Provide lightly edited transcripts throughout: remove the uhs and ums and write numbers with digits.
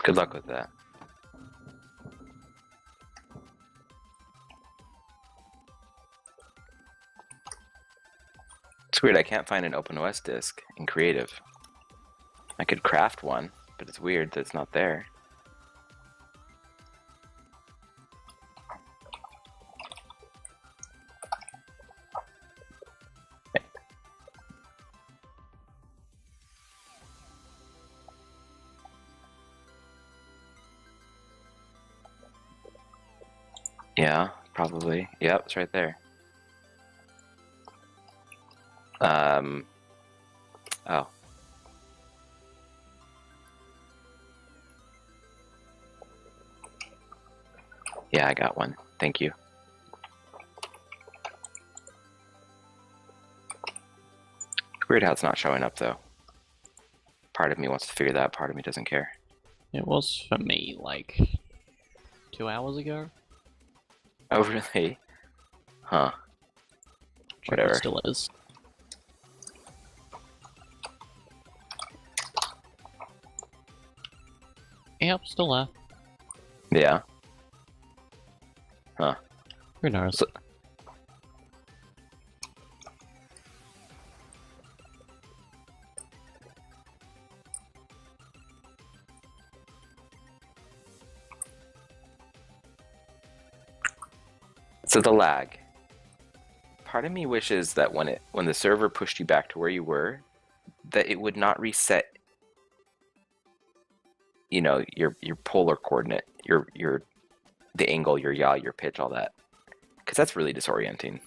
Good luck with that. It's weird, I can't find an OpenOS disk in Creative. I could craft one, but it's weird that it's not there. Yeah, probably. Yep, it's right there. Oh. Yeah, I got one. Thank you. It's weird how it's not showing up, though. Part of me wants to figure that out, part of me doesn't care. It was for me like 2 hours ago. Oh, really? Huh. Sure, Whatever. it still is. Yep, still there. Yeah. Huh. Who knows? So, so the lag. Part of me wishes that when the server pushed you back to where you were, that it would not reset, you know, your polar coordinate, the angle, your yaw, your pitch, all that, because that's really disorienting.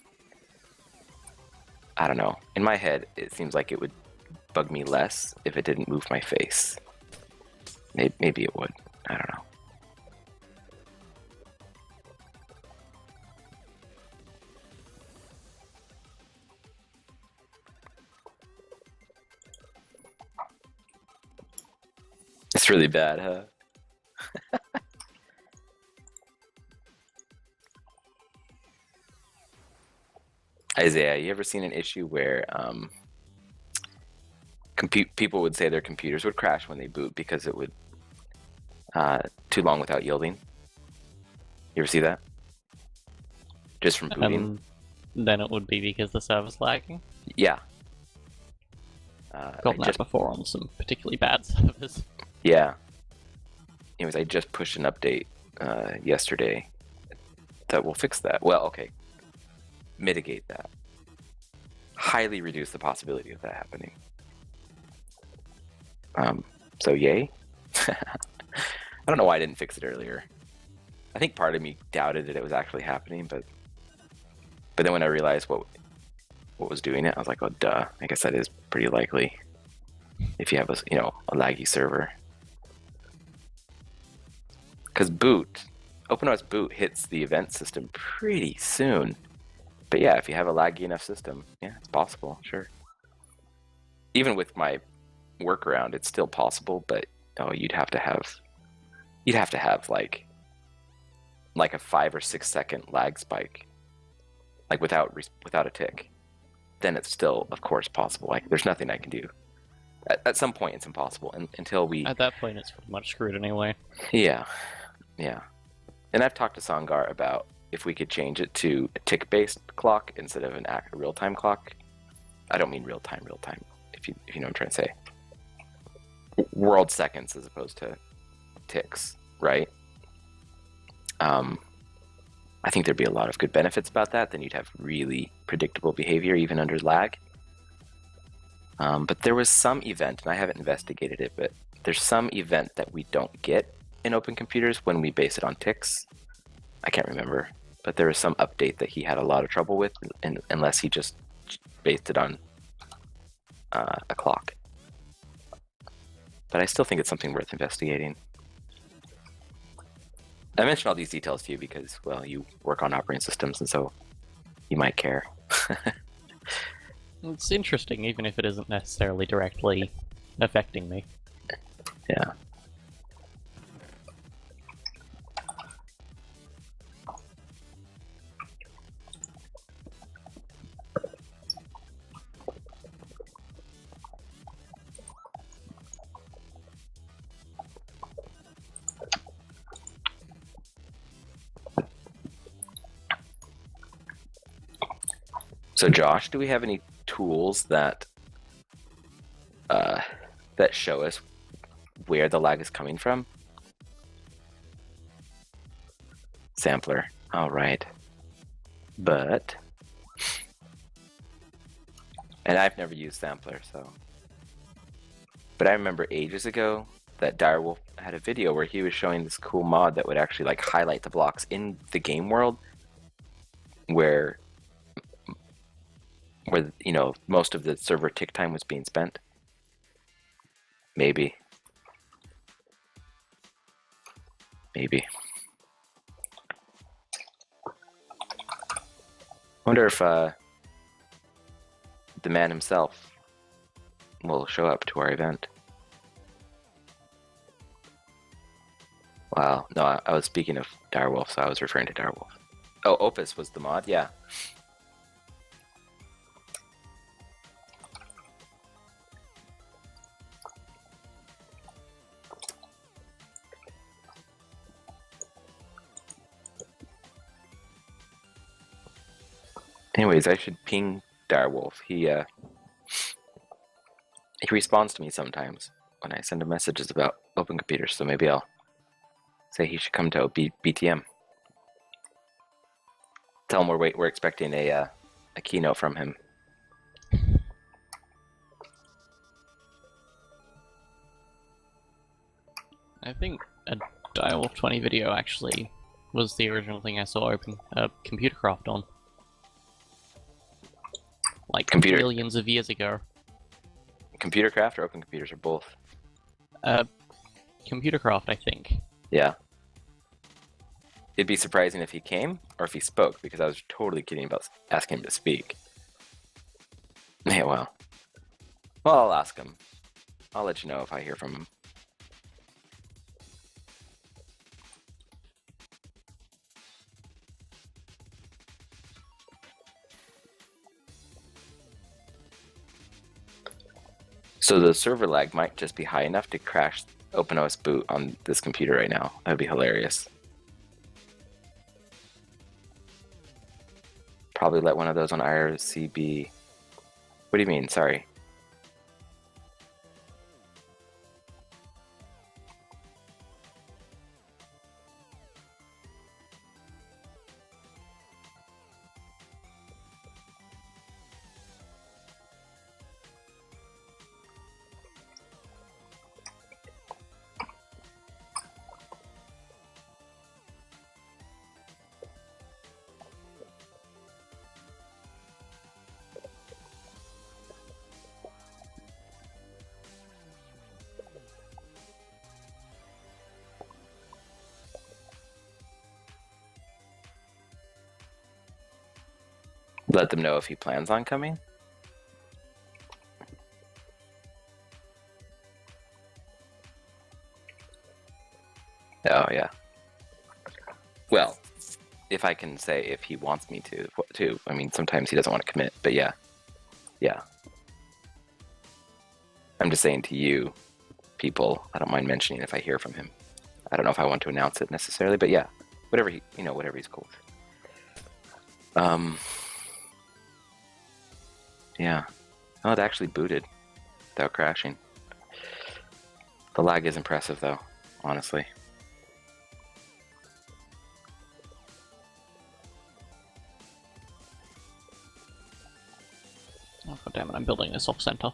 I don't know. In my head, it seems like it would bug me less if it didn't move my face. Maybe it would. I don't know. It's really bad, huh? Isaiah, you ever seen an issue where people would say their computers would crash when they boot because it would too long without yielding? You ever see that? Just from booting? Then it would be because the server's lagging. Yeah. Gotten that before on some particularly bad servers. Yeah. Anyways, I just pushed an update yesterday that will fix that. Well, okay. Mitigate that. Highly reduce the possibility of that happening. So yay. I don't know why I didn't fix it earlier. I think part of me doubted that it was actually happening, but then when I realized what was doing it, I was like, oh duh, I guess that is pretty likely if you have a laggy server. Because OpenOS boot hits the event system pretty soon. But yeah, if you have a laggy enough system, yeah, it's possible, sure. Even with my workaround, it's still possible, but you'd have to have like a 5 or 6 second lag spike, like without a tick. Then it's still, of course, possible. Like there's nothing I can do. At some point, it's impossible until we. At that point, it's pretty much screwed anyway. Yeah. And I've talked to Sangar about if we could change it to a tick-based clock instead of a real-time clock. I don't mean real-time, if you know what I'm trying to say. World seconds as opposed to ticks, right? I think there'd be a lot of good benefits about that. Then you'd have really predictable behavior even under lag. But there was some event, and I haven't investigated it, but there's some event that we don't get in open computers when we base it on ticks. I can't remember, but there was some update that he had a lot of trouble with, unless he just based it on a clock. But I still think it's something worth investigating. I mention all these details to you because, well, you work on operating systems, and so you might care. It's interesting, even if it isn't necessarily directly affecting me. Yeah. So Josh, do we have any tools that that show us where the lag is coming from? Sampler. All right. But, and I've never used Sampler, so. But I remember ages ago that Direwolf had a video where he was showing this cool mod that would actually like highlight the blocks in the game world where you know, most of the server tick time was being spent. Maybe. Wonder if the man himself will show up to our event. Wow, no, I was speaking of Direwolf, so I was referring to Direwolf. Oh, Opus was the mod, yeah. Anyways, I should ping Direwolf. He responds to me sometimes when I send him messages about open computers, so maybe I'll say he should come to BTM. Tell him we're expecting a keynote from him. I think a Direwolf 20 video actually was the original thing I saw open Computercraft on. Like millions of years ago. Computercraft or open computers or both? Computercraft, I think. Yeah. It'd be surprising if he came or if he spoke, because I was totally kidding about asking him to speak. Yeah, well, I'll ask him. I'll let you know if I hear from him. So the server lag might just be high enough to crash OpenOS boot on this computer right now. That'd be hilarious. Probably let one of those on IRCB. What do you mean? Sorry. Let them know if he plans on coming. Oh, yeah. Well, if I can say if he wants me to, too. I mean, sometimes he doesn't want to commit, but yeah. Yeah. I'm just saying to you, people, I don't mind mentioning if I hear from him. I don't know if I want to announce it necessarily, but yeah. Whatever whatever he's cool with. Yeah. Oh, it actually booted without crashing. The lag is impressive, though, honestly. Oh, God damn it, I'm building this off center.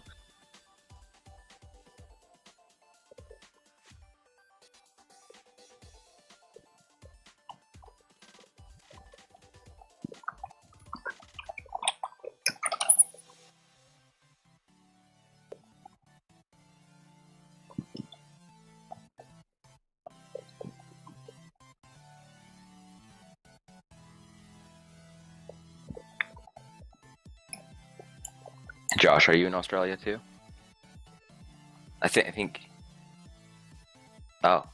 Josh, are you in Australia too? I think. Oh.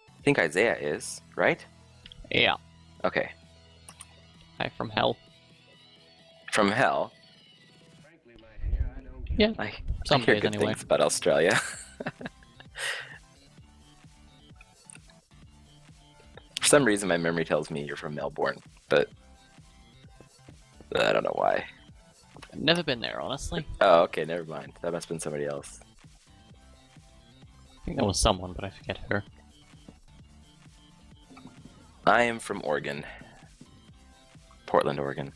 I think Isaiah is, right? Yeah. Okay. Hi from hell. From hell? Yeah. I Some hear days good anyway. things about Australia. For some reason, my memory tells me you're from Melbourne. but I don't know why. I've never been there, honestly. Oh, okay, never mind. That must have been somebody else. I think there was someone, but I forget who. I am from Oregon. Portland, Oregon.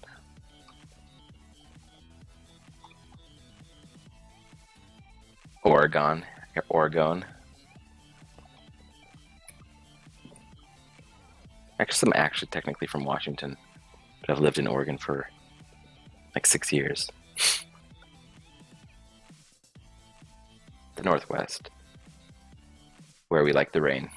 Oregon. Oregon. Actually, I'm actually technically from Washington, but I've lived in Oregon for like 6 years. The Northwest, where we like the rain.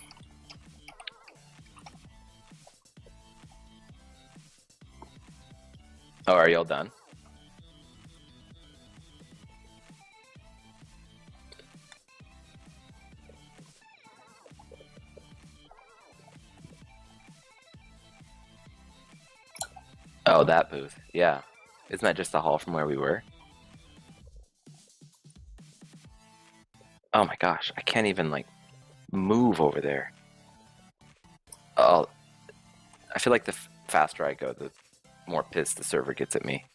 Oh, are y'all done? Oh, that booth. Yeah. Isn't that just the hall from where we were? Oh my gosh, I can't even like move over there. Oh, I feel like the faster I go, the more pissed the server gets at me.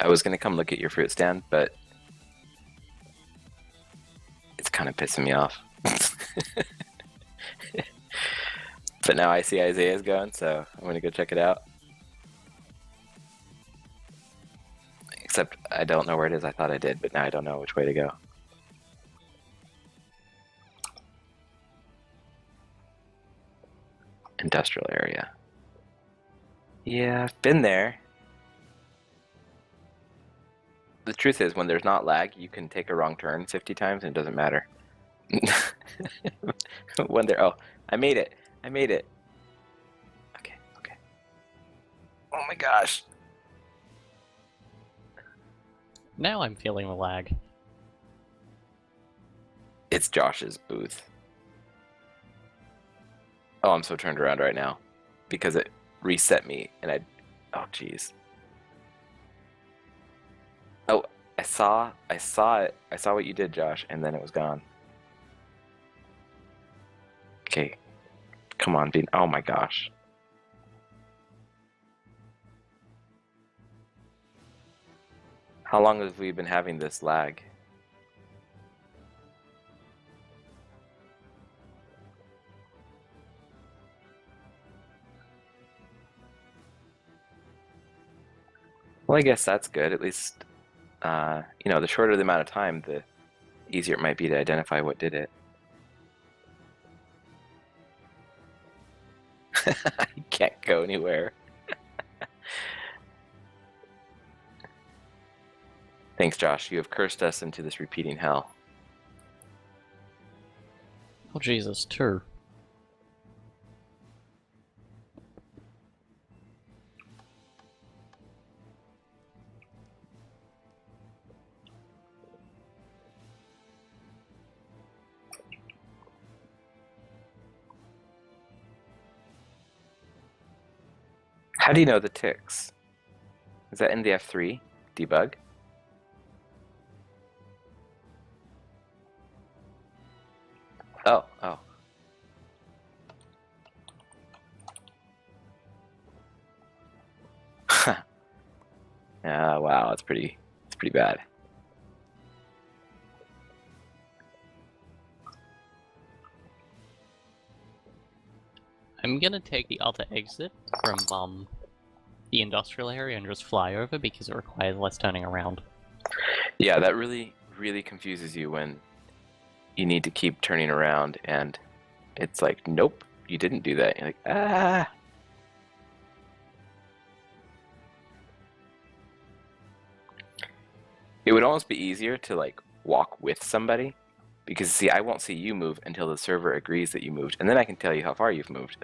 I was gonna come look at your fruit stand, but it's kind of pissing me off. But now I see Isaiah's going, so I'm gonna go check it out. Except I don't know where it is. I thought I did, but now I don't know which way to go. Industrial area. Yeah, I've been there. The truth is, when there's not lag, you can take a wrong turn 50 times and it doesn't matter. When there, oh, I made it. I made it. Okay, okay. Oh my gosh. Now I'm feeling the lag. It's Josh's booth. Oh, I'm so turned around right now because it reset me and oh jeez. Oh, I saw it. I saw what you did, Josh, and then it was gone. Okay. Come on, Bean. Oh my gosh. How long have we been having this lag? Well, I guess that's good. At least, the shorter the amount of time, the easier it might be to identify what did it. You can't go anywhere. Thanks, Josh. You have cursed us into this repeating hell. Oh Jesus, 2. How do you know the ticks? Is that in the F3 debug? Oh, oh. Wow, it's pretty bad. I'm gonna take the other exit from the industrial area and just fly over because it requires less turning around. Yeah, that really confuses you when you need to keep turning around and it's like, nope, you didn't do that. You're like, ah. It would almost be easier to like walk with somebody because see, I won't see you move until the server agrees that you moved, and then I can tell you how far you've moved.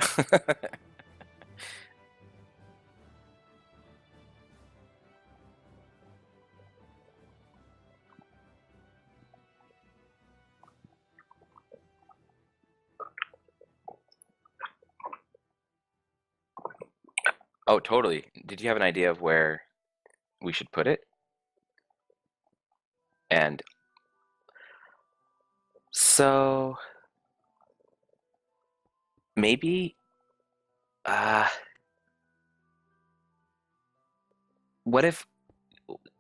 Oh, totally. Did you have an idea of where we should put it? And so maybe uh what if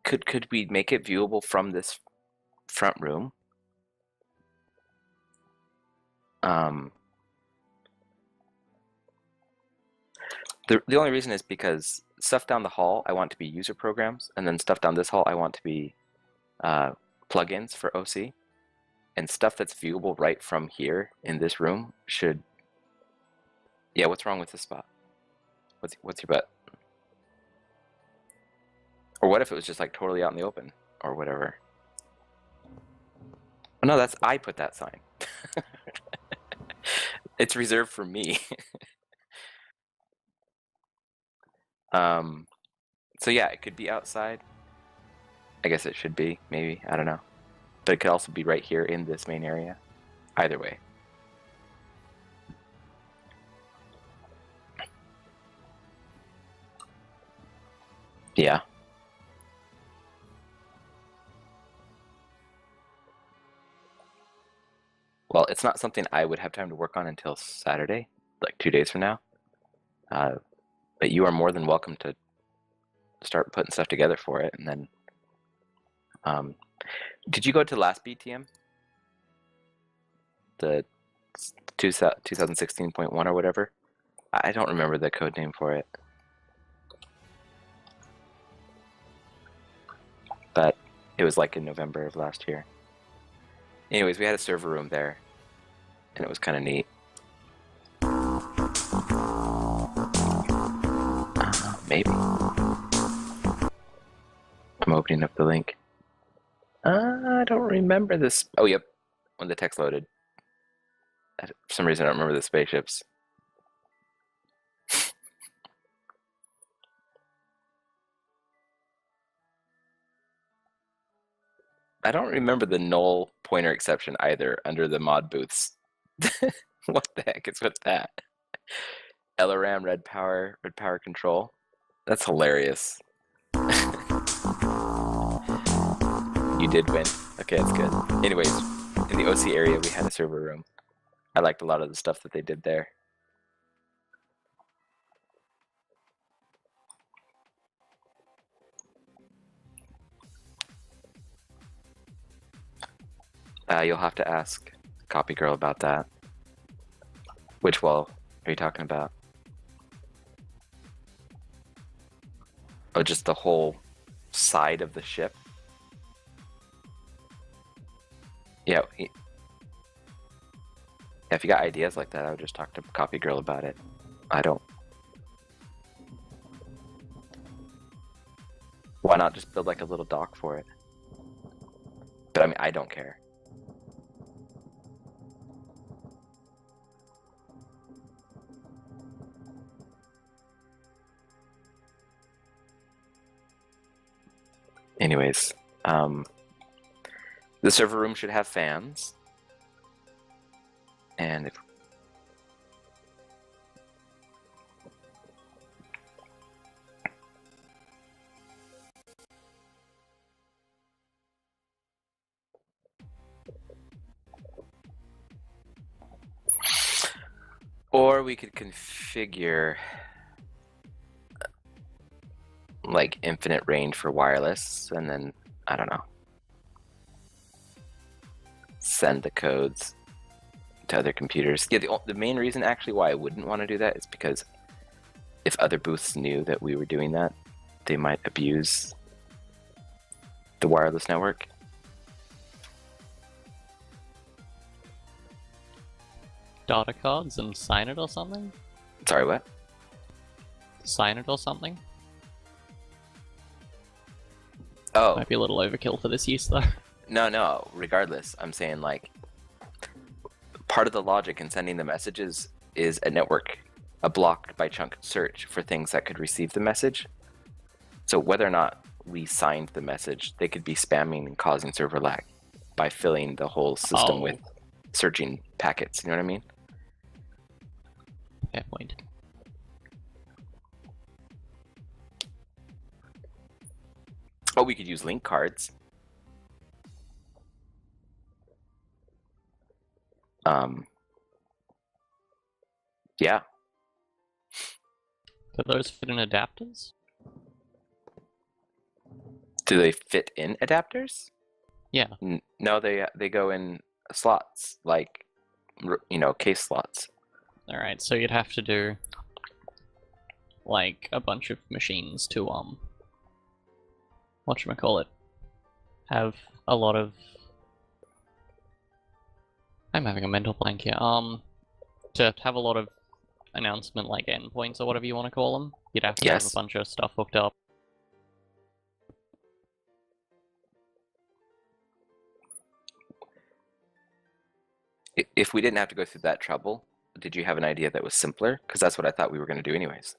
could we make it viewable from this front room? Um the only reason is because stuff down the hall I want to be user programs, and then stuff down this hall I want to be plugins for OC, and stuff that's viewable right from here in this room should. Yeah, what's wrong with this spot? What's your bet? Or what if it was just like totally out in the open or whatever? Oh, no, I put that sign. It's reserved for me. So yeah, it could be outside. I guess it should be, maybe, I don't know. But it could also be right here in this main area. Either way. Yeah. Well, it's not something I would have time to work on until Saturday, like 2 days from now. But you are more than welcome to start putting stuff together for it. And then, did you go to last BTM? The 2016.1 or whatever? I don't remember the code name for it. But it was like in November of last year. Anyways, we had a server room there, and it was kind of neat. Maybe. I'm opening up the link. I don't remember this. Oh, yep. When the text loaded. For some reason, I don't remember the spaceships. I don't remember the null pointer exception either under the mod booths. What the heck is with that? LRAM, red power control. That's hilarious. You did win. Okay, that's good. Anyways, in the OC area, we had a server room. I liked a lot of the stuff that they did there. You'll have to ask Copy Girl about that. Which wall are you talking about? Oh, just the whole side of the ship? Yeah. If you got ideas like that, I would just talk to Copy Girl about it. I don't. Why not just build like a little dock for it? But I mean, I don't care. Anyways, the server room should have fans. And if or we could configure like infinite range for wireless, and then I don't know, send the codes to other computers. Yeah, the main reason actually why I wouldn't want to do that is because if other booths knew that we were doing that, they might abuse the wireless network. Data cards and sign it or something? Sorry, what? Sign it or something? Oh, Might be a little overkill for this use though. no, regardless, I'm saying like part of the logic in sending the messages is a network, a block by chunk search for things that could receive the message. So whether or not we signed the message, they could be spamming and causing server lag by filling the whole system with searching packets. You know what I mean? Fair point. Oh, we could use link cards. Yeah. Do those fit in adapters? Do they fit in adapters? Yeah. No, they go in slots, like, case slots. Alright, so you'd have to do like a bunch of machines to whatchamacallit, have a lot of, I'm having a mental blank here, to have a lot of announcement like endpoints or whatever you want to call them, you'd have to have a bunch of stuff hooked up. If we didn't have to go through that trouble, did you have an idea that was simpler? Because that's what I thought we were going to do anyways.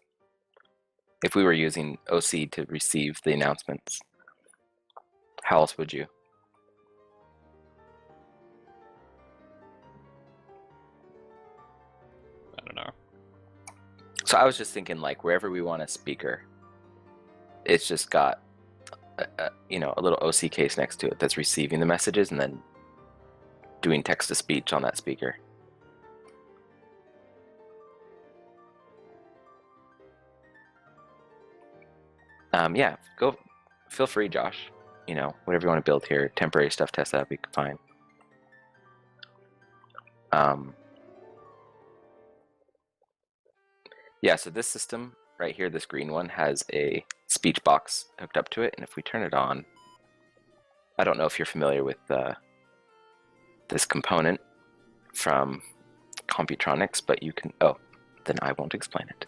If we were using OC to receive the announcements, how else would you? I don't know. So I was just thinking, like, wherever we want a speaker, it's just got a little OC case next to it that's receiving the messages and then doing text to speech on that speaker. Yeah, feel free, Josh. Whatever you want to build here, temporary stuff, test that, be fine. Yeah, so this system right here, this green one, has a speech box hooked up to it, and if we turn it on, I don't know if you're familiar with this component from Computronics, but you can, then I won't explain it.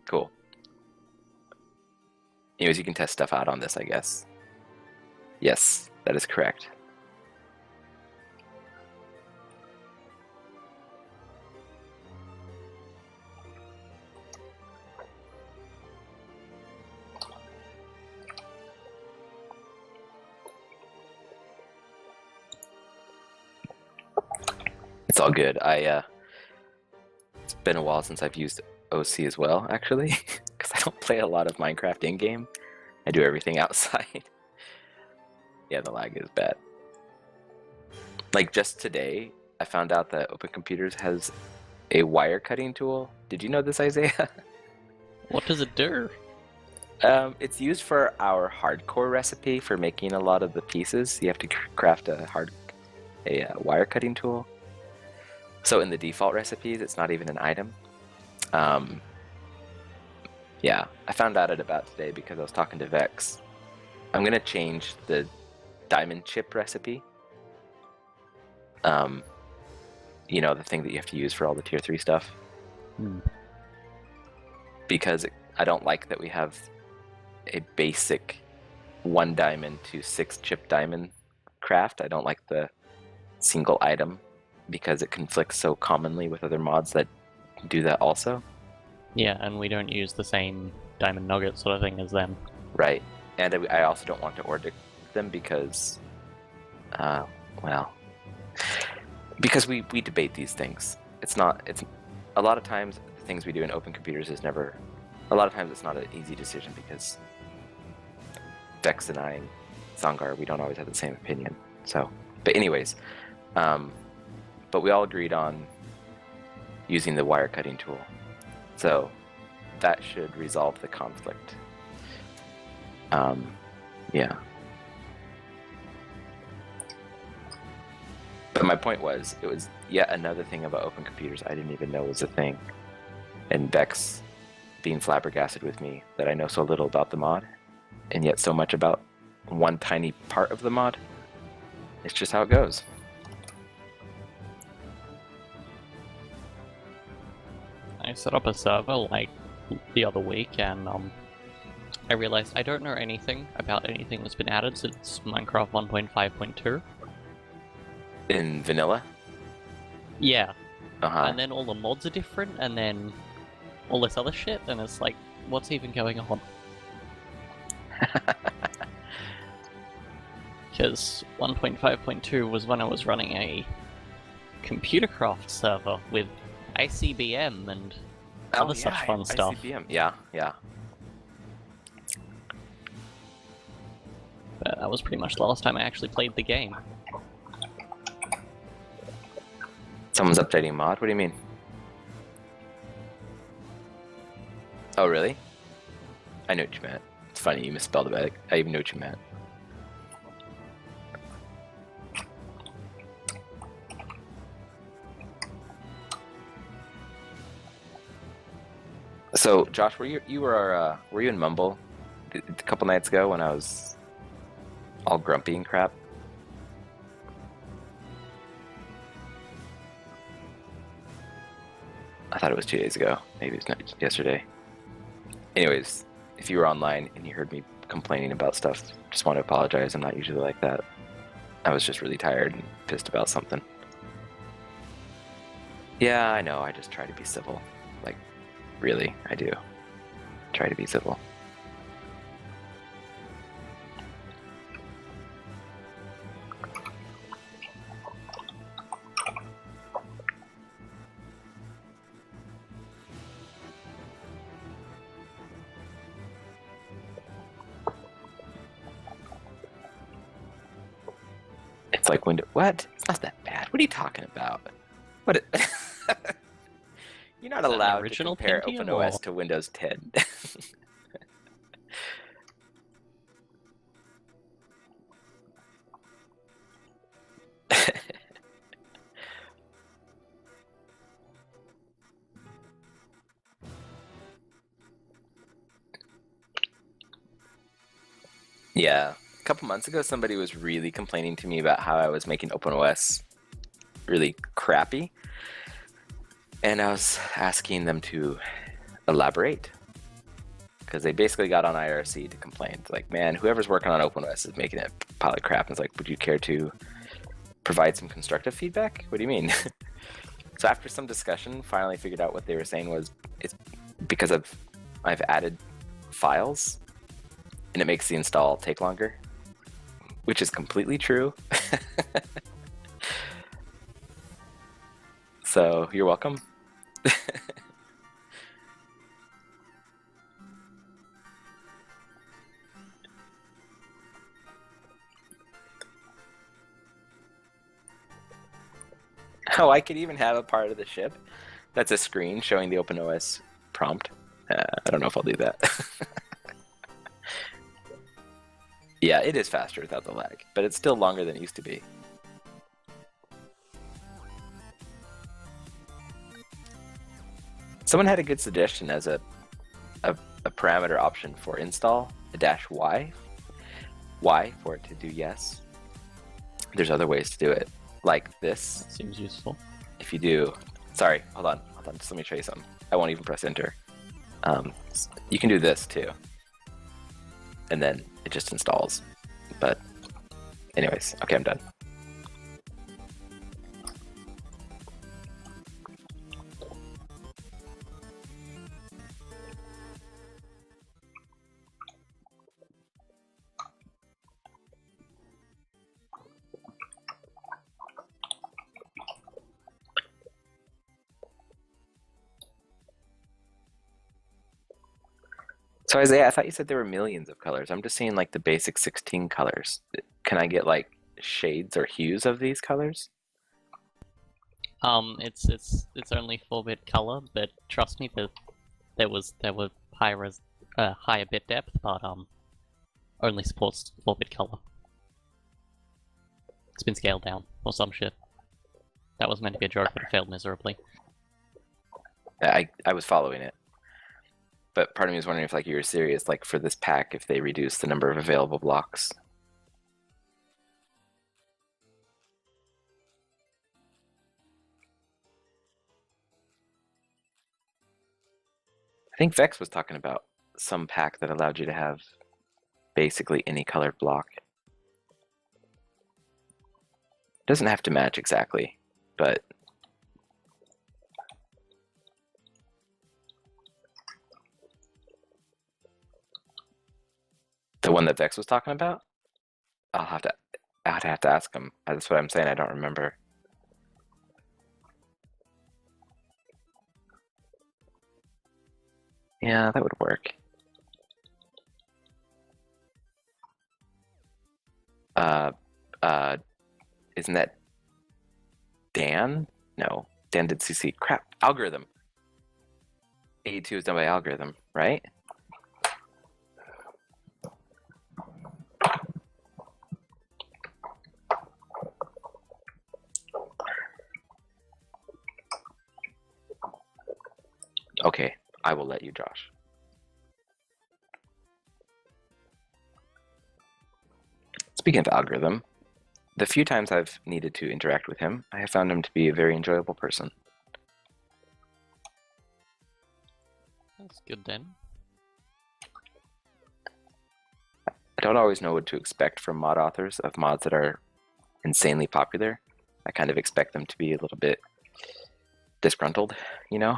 Cool. Anyways, you can test stuff out on this, I guess. Yes, that is correct. It's all good. It's been a while since I've used OC as well, actually, because I don't play a lot of Minecraft in-game. I do everything outside. Yeah, the lag is bad. Like, just today, I found out that Open Computers has a wire cutting tool. Did you know this, Isaiah? What does it do? It's used for our hardcore recipe for making a lot of the pieces. You have to craft a wire cutting tool. So in the default recipes, it's not even an item. Yeah, I found out about today because I was talking to Vex. I'm gonna change the diamond chip recipe. The thing that you have to use for all the tier 3 stuff. Because I don't like that we have a basic 1 diamond to 6 chip diamond craft. I don't like the single item because it conflicts so commonly with other mods that do that also. Yeah, and we don't use the same diamond nugget sort of thing as them. Right, and I also don't want to order them because, because we debate these things. It's a lot of times the things we do in Open Computers is never, a lot of times it's not an easy decision because Vex and I and Zangar, we don't always have the same opinion. So, but anyways, but we all agreed on using the wire cutting tool. So that should resolve the conflict. Yeah. But my point was, it was yet another thing about Open Computers I didn't even know was a thing. And Vex being flabbergasted with me that I know so little about the mod, and yet so much about one tiny part of the mod. It's just how it goes. I set up a server like the other week, and I realized I don't know anything about anything that's been added since Minecraft 1.5.2. In vanilla? Yeah. Uh-huh. And then all the mods are different, and then all this other shit, and it's like, what's even going on? Because 1.5.2 was when I was running a Computercraft server with ICBM and other such fun stuff. ICBM. Yeah. That was pretty much the last time I actually played the game. Someone's updating mod? What do you mean? Oh, really? I know what you meant. It's funny, you misspelled it, but I even know what you meant. So, Josh, were you in Mumble a couple nights ago when I was all grumpy and crap? I thought it was 2 days ago. Maybe it's not yesterday. Anyways, if you were online and you heard me complaining about stuff, just want to apologize. I'm not usually like that. I was just really tired and pissed about something. Yeah, I know. I just try to be civil. Like, really, I do. Try to be civil. It's like Windows. What? It's not that bad. What are you talking about? What? You're not Is that the allowed to original compare Pentium, OpenOS or- to Windows 10. Yeah. A couple months ago, somebody was really complaining to me about how I was making OpenOS really crappy. And I was asking them to elaborate. Because they basically got on IRC to complain. It's like, man, whoever's working on OpenOS is making it a pile of crap. And it's like, would you care to provide some constructive feedback? What do you mean? So after some discussion, finally figured out what they were saying was it's because I've added files and it makes the install take longer, which is completely true. So you're welcome. Oh, I could even have a part of the ship that's a screen showing the OpenOS prompt. I don't know if I'll do that. Yeah, it is faster without the lag, but it's still longer than it used to be. Someone had a good suggestion as a parameter option for install, a -y, Y for it to do yes. There's other ways to do it, like this. That seems useful. If you do, sorry, hold on, just let me show you something. I won't even press enter. You can do this too, and then it just installs. But anyways, okay, I'm done. So Isaiah, I thought you said there were millions of colors. I'm just seeing like the basic 16 colors. Can I get like shades or hues of these colors? It's only 4-bit color, but trust me, there were higher bit depth, but only supports 4-bit color. It's been scaled down or some shit. That was meant to be a joke, but it failed miserably. I was following it. But part of me was wondering if like you were serious, like for this pack, if they reduce the number of available blocks. I think Vex was talking about some pack that allowed you to have basically any colored block. Doesn't have to match exactly, but the one that Vex was talking about, I'd have to ask him. That's what I'm saying. I don't remember. Yeah, that would work. Uh, uh, isn't that Dan? No, Dan did CC. Crap, algorithm. 82 is done by algorithm, right? Okay, I will let you, Josh. Speaking of algorithm, the few times I've needed to interact with him, I have found him to be a very enjoyable person. That's good then. I don't always know what to expect from mod authors of mods that are insanely popular. I kind of expect them to be a little bit disgruntled, you know?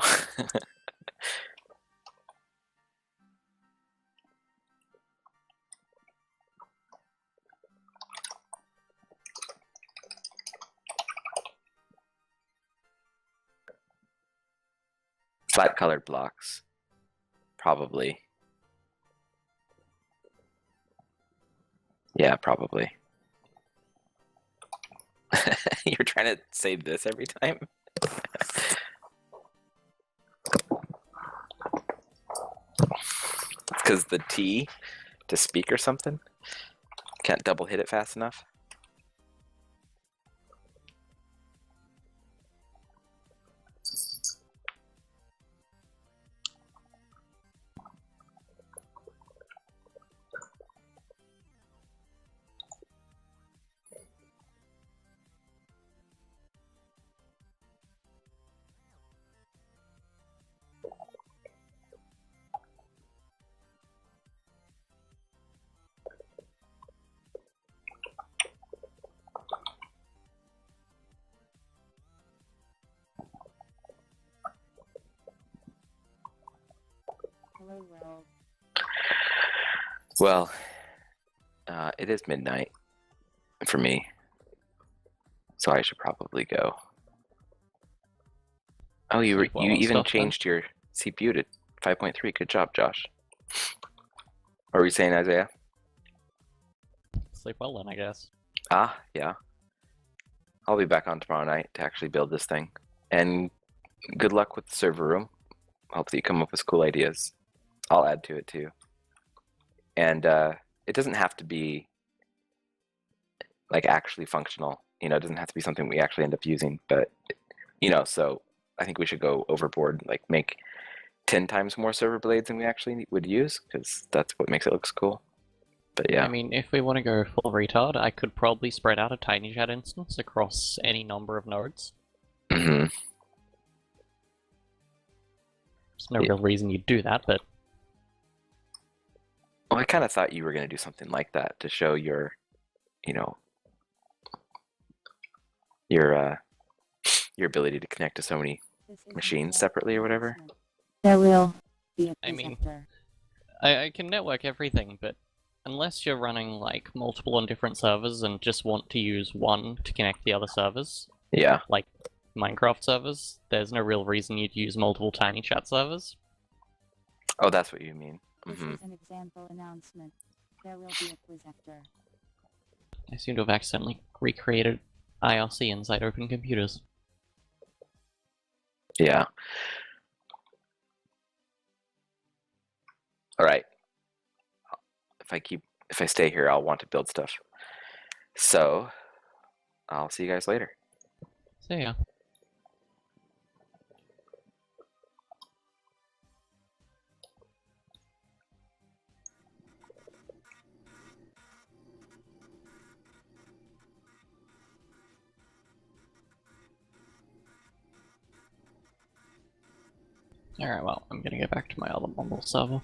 Flat colored blocks. Probably. Yeah, probably. You're trying to save this every time? It's because the T to speak or something? Can't double hit it fast enough? Hello, world. Well, it is midnight for me, so I should probably go. Oh, you Sleep well and even stuff, then. changed your CPU to 5.3. Good job, Josh. What were you saying, Isaiah? Sleep well then, I guess. Ah, yeah. I'll be back on tomorrow night to actually build this thing. And good luck with the server room. Hope that you come up with cool ideas. I'll add to it too. And it doesn't have to be like actually functional. You know, it doesn't have to be something we actually end up using. But you know, so I think we should go overboard, like make 10 times more server blades than we actually would use, because that's what makes it look cool. But yeah. I mean, if we want to go full retard, I could probably spread out a tiny chat instance across any number of nodes. Hmm. There's no real reason you'd do that, but Well, I kind of thought you were going to do something like that to show your, you know, your ability to connect to so many This is an machines example separately or whatever. announcement. There will be a I mean- presenter. I can network everything, but unless you're running like multiple on different servers and just want to use one to connect the other servers, Yeah. like Minecraft servers, there's no real reason you'd use multiple tiny chat servers. Oh, that's what you mean. This Hmm. is an example announcement. There will be a presenter. I seem to have accidentally recreated IRC inside Open Computers. Yeah. All right. If I stay here, I'll want to build stuff. So I'll see you guys later. So yeah. Alright, well, I'm gonna go back to my other Mumble server.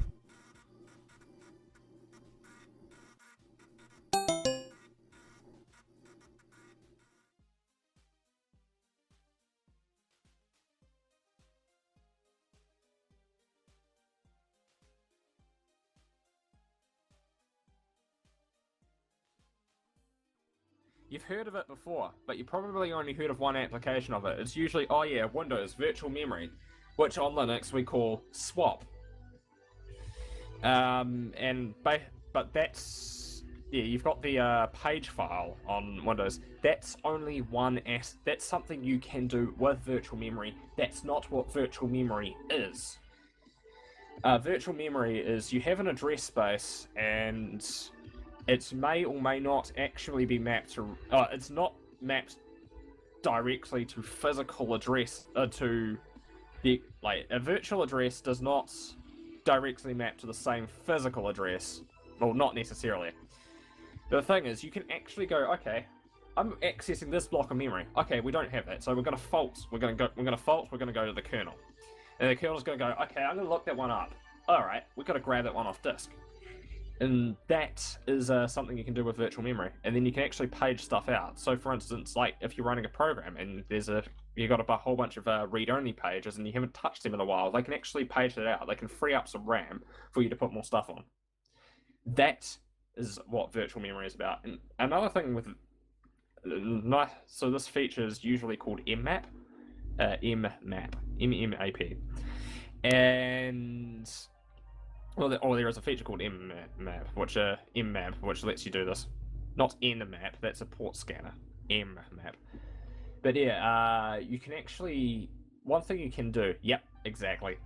You've heard of it before, but you probably only heard of one application of it. It's usually, oh yeah, Windows virtual memory, which on Linux we call swap. But that's yeah, you've got the page file on Windows. That's only that's something you can do with virtual memory. That's not what virtual memory is. Virtual memory is you have an address space, and it may or may not actually be mapped to. It's not mapped directly to physical address to the a virtual address does not directly map to the same physical address. Well, not necessarily. The thing is, you can actually go, okay, I'm accessing this block of memory. Okay, we don't have that, so we're gonna fault. We're gonna go to the kernel, and the kernel's gonna go, okay, I'm gonna look that one up. All right, we gotta grab that one off disk, and that is something you can do with virtual memory, and then you can actually page stuff out. So, for instance, like if you're running a program and you got a whole bunch of read-only pages and you haven't touched them in a while, they can actually page it out. They can free up some RAM for you to put more stuff on. That is what virtual memory is about. And another thing with so this feature is usually called mmap, mmap, and there is a feature called mmap, which lets you do this. Not nmap, that's a port scanner. Mmap. But yeah, you can actually one thing you can do. Yep, exactly.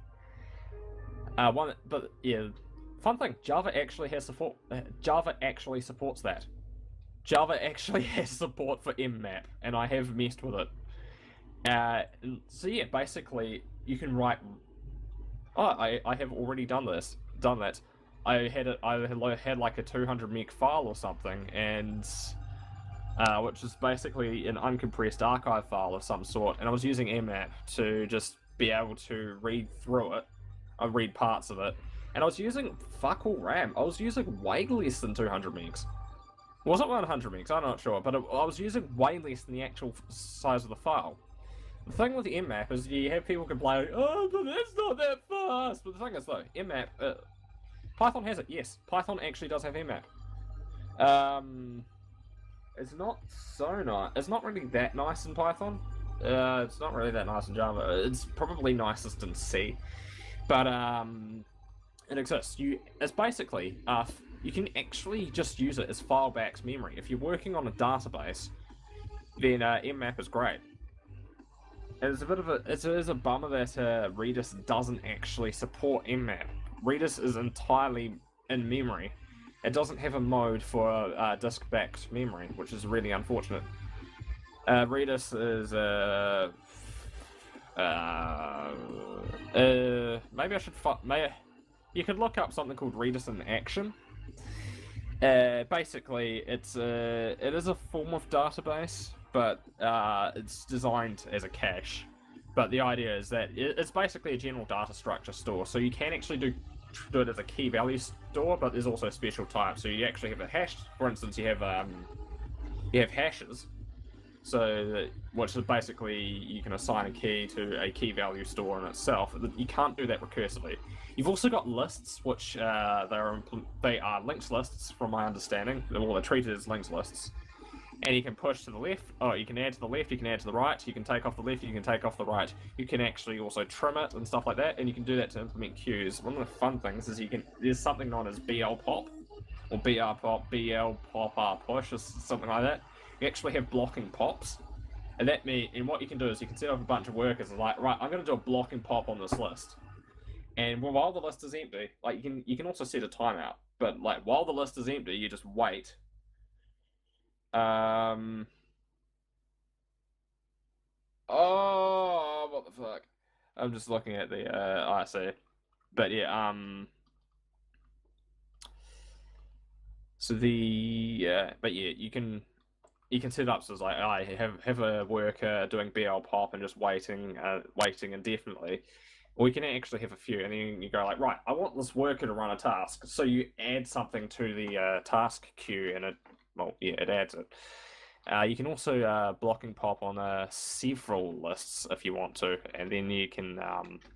Fun thing, Java actually has support. Java actually supports that. Java actually has support for mmap, and I have messed with it. So yeah, basically you can write. Oh, I have already done that. I had like a 200 meg file or something, and which is basically an uncompressed archive file of some sort, and I was using mmap to just be able to read through it. I read parts of it. And I was using fuck all RAM. I was using way less than 200 megs. Was it 100 megs? I'm not sure, but I was using way less than the actual size of the file. The thing with the mmap is you have people complain, oh, but that's not that fast. But the thing is, though, mmap, Python has it. Yes, Python actually does have mmap. It's not so nice. It's not really that nice in Python. It's not really that nice in Java. It's probably nicest in C, but it exists. It's basically you can actually just use it as file-backed memory. If you're working on a database, then mmap is great. It's it is a bummer that Redis doesn't actually support mmap. Redis is entirely in memory. It doesn't have a mode for disk-backed memory, which is really unfortunate. Redis is maybe I should you could look up something called Redis in action. Basically, it is a form of database, but it's designed as a cache. But the idea is that it's basically a general data structure store, so you can actually do it as a key value store, but there's also special types. So you actually have a hash. For instance, you have hashes. So, which is basically you can assign a key to a key value store in itself. You can't do that recursively. You've also got lists, which they are linked lists, from my understanding. Well, they're treated as linked lists, and you can push to the left. Oh, you can add to the left. You can add to the right. You can take off the left. You can take off the right. You can actually also trim it and stuff like that, and you can do that to implement queues. One of the fun things is there's something known as BL pop, or BR pop, BL pop R push, or something like that. You actually have blocking pops, and what you can do is you can set up a bunch of workers and like, right, I'm going to do a blocking pop on this list, and while the list is empty, like you can also set a timeout, but like while the list is empty, you just wait. Oh, what the fuck? I'm just looking at the IC, but yeah, so but yeah, you can set up so it's like I have a worker doing BL pop and just waiting indefinitely. Or you can actually have a few, and then you go like, right, I want this worker to run a task. So you add something to the task queue, and it adds it. You can also blocking pop on several lists if you want to, and then you can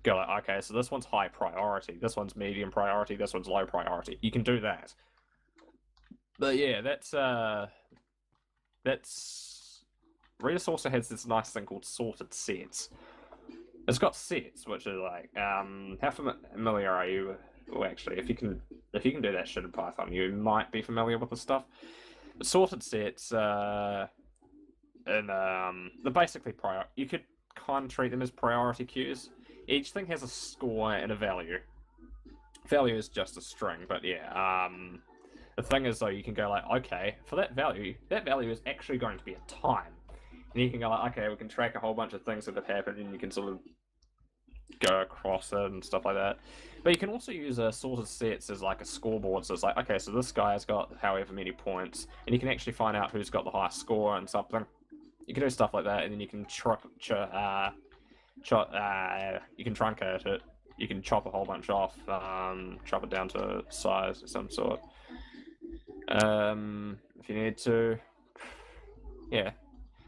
go like, okay, so this one's high priority, this one's medium priority, this one's low priority. You can do that. But yeah, that's Redis also has this nice thing called sorted sets. It's got sets, which are like, how familiar are you well, actually, if you can do that shit in Python, you might be familiar with the stuff. Sorted sets, they're basically you could kind of treat them as priority queues. Each thing has a score and a value. Value is just a string, but yeah, the thing is though, you can go like, okay, for that value is actually going to be a time. And you can go like, okay, we can track a whole bunch of things that have happened, and you can sort of go across it and stuff like that. But you can also use sorted sets as like a scoreboard. So it's like, okay, so this guy has got however many points, and you can actually find out who's got the highest score and something. You can do stuff like that, and then you can you can truncate it. You can chop a whole bunch off, chop it down to size of some sort. If you need to, yeah.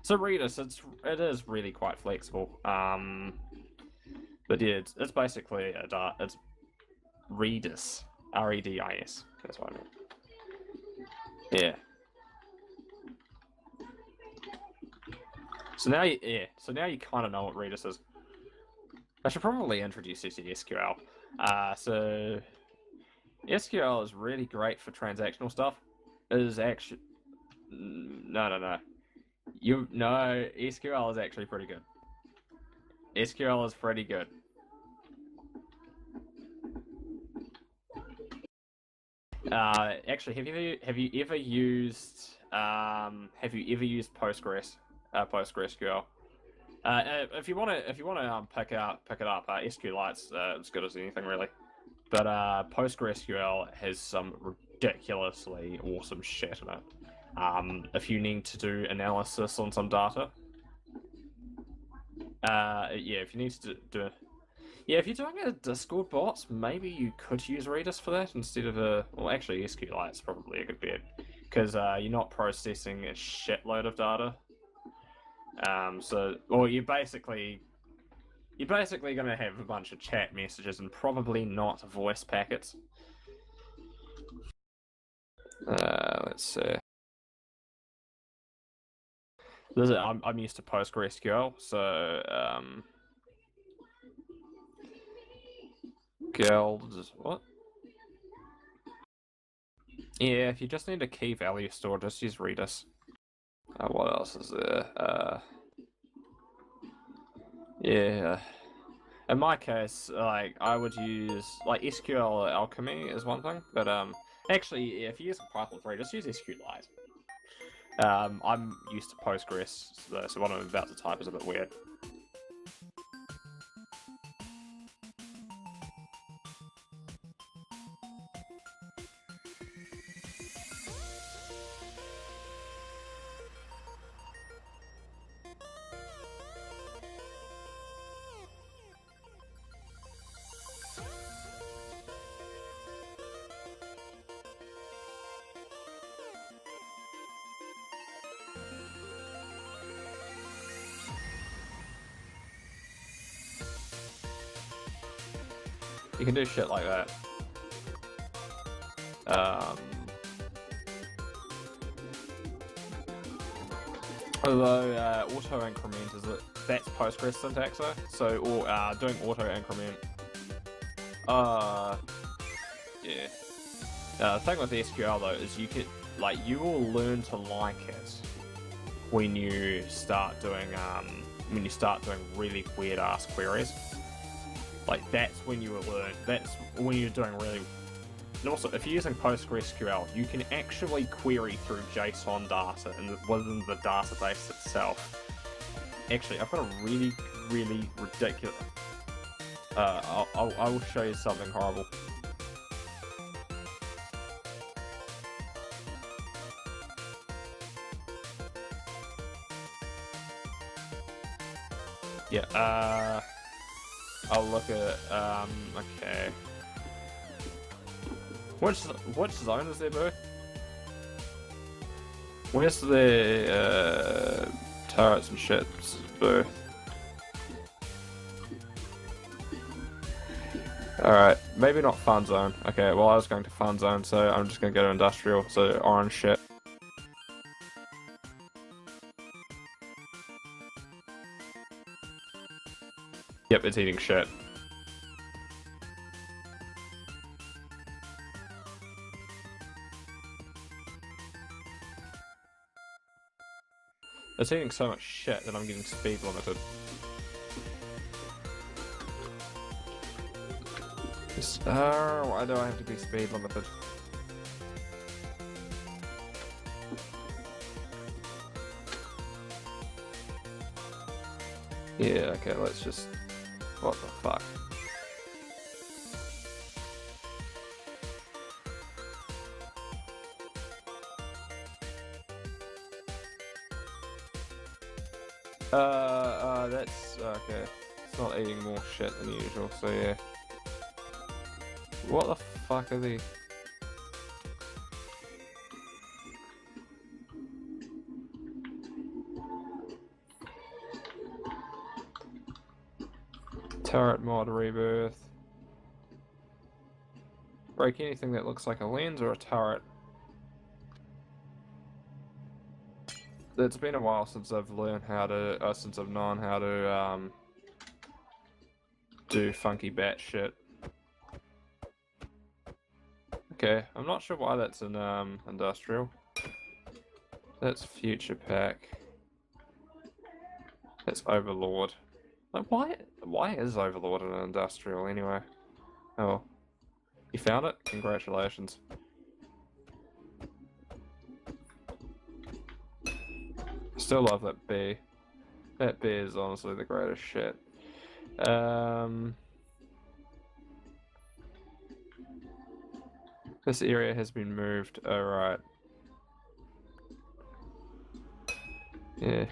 So Redis, it is really quite flexible. But yeah, it's basically it's Redis, Redis. That's what I mean. Yeah. So now you kind of know what Redis is. I should probably introduce you to SQL. So SQL is really great for transactional stuff. It is actually no. SQL is actually pretty good. SQL is pretty good. Actually, have you ever used PostgreSQL? If you want to pick it up, SQLite's as good as anything really. But PostgreSQL has some ridiculously awesome shit in it. If you need to do analysis on some data, if you need to do if you're doing a Discord bot, maybe you could use Redis for that instead of well, actually, SQLite's probably a good bet because you're not processing a shitload of data. You're basically gonna have a bunch of chat messages and probably not voice packets. Let's see. I'm used to PostgreSQL, so Guild, what? Yeah, if you just need a key value store, just use Redis. What else is there? Yeah. In my case, like I would use like SQL Alchemy is one thing, but actually, if you use Python 3, just use SQLite. I'm used to Postgres, so what I'm about to type is a bit weird. You can do shit like that. Although auto increment that's Postgres syntax though. So doing auto increment. Yeah. The thing with SQL though is you will learn to like it when you start doing really weird ass queries. Like that's when you will learn. That's when you're doing really. And also, if you're using PostgreSQL, you can actually query through JSON data within the database itself. Actually, I've got a really, really ridiculous. I will show you something horrible. Yeah. I'll look at okay. Which zone is there, bro? Where's the turrets and shit, bro? Alright, maybe not fun zone. Okay, well I was going to fun zone, so I'm just gonna go to industrial, so orange shit. Yep, it's eating shit. It's eating so much shit that I'm getting speed limited. Why do I have to be speed limited? Yeah, okay, let's just... What the fuck? That's... okay. It's not eating more shit than usual, so yeah. What the fuck are they? Turret mod rebirth. Break anything that looks like a lens or a turret. It's been a while since I've learned how to, since I've known how to, do funky bat shit. Okay, I'm not sure why that's in, industrial. That's future pack. That's overlord. Like, why is overlord in industrial anyway? Oh. You found it? Congratulations. Still love that bee. That bee is honestly the greatest shit. This area has been moved. Alright. Yeah.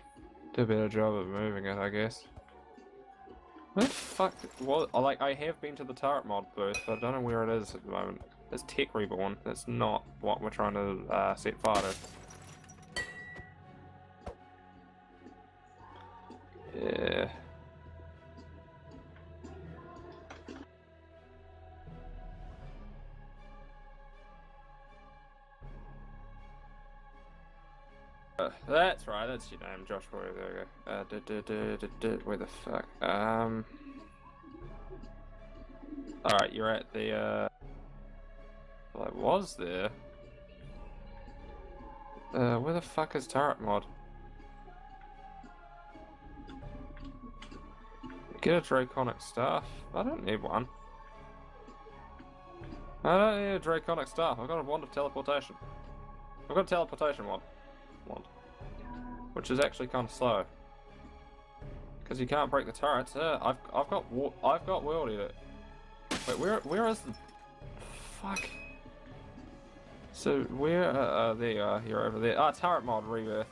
Do a better job of moving it, I guess. Where the fuck? Well, like, I have been to the turret mod booth, but I don't know where it is at the moment. It's Tech Reborn. That's not what we're trying to set fire to. Yeah. That's right, that's your name, Josh Boy. There we go. Where the fuck? Alright, you're at the, well, I was there. Where the fuck is turret mod? Get a draconic staff? I don't need one. I don't need a draconic staff. I've got a wand of teleportation. I've got a teleportation wand, which is actually kind of slow because you can't break the turrets. I've got world eater. Wait, where is the fuck? So where? There you are. You're over there. Ah, turret mod rebirth.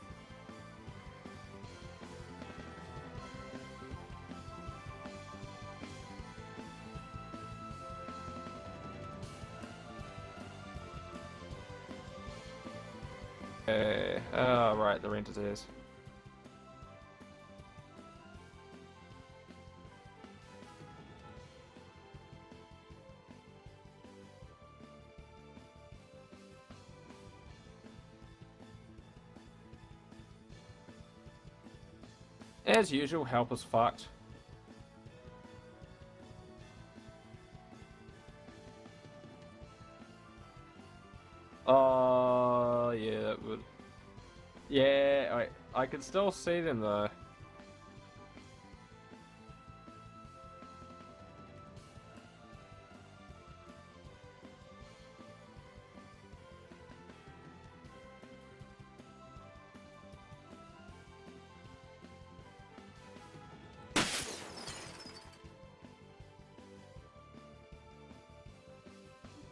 Oh, right, the rent it is. As usual, help us fucked. Oh, yeah, that would. Yeah, I can still see them though.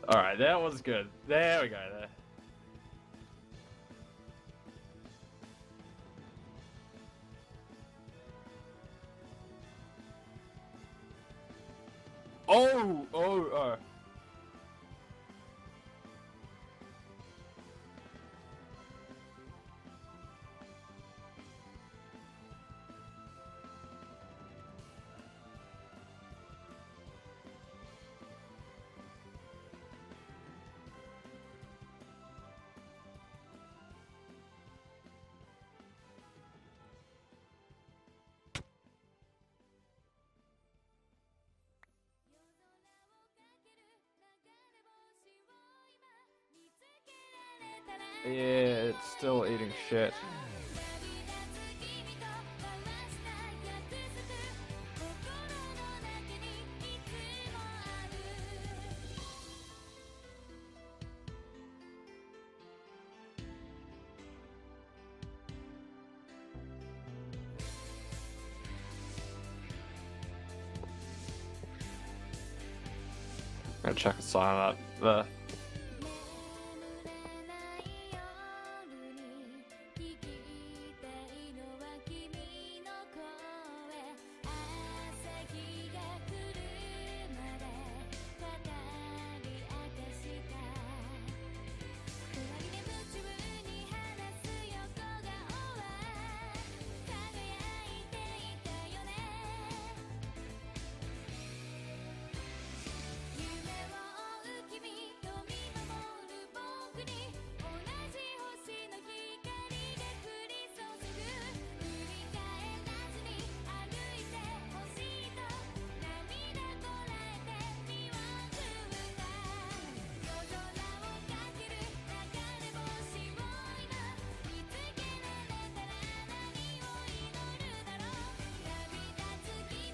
Alright, that was good. There we go there. Oh. Yeah, it's still eating shit. gonna chuck a sign up there.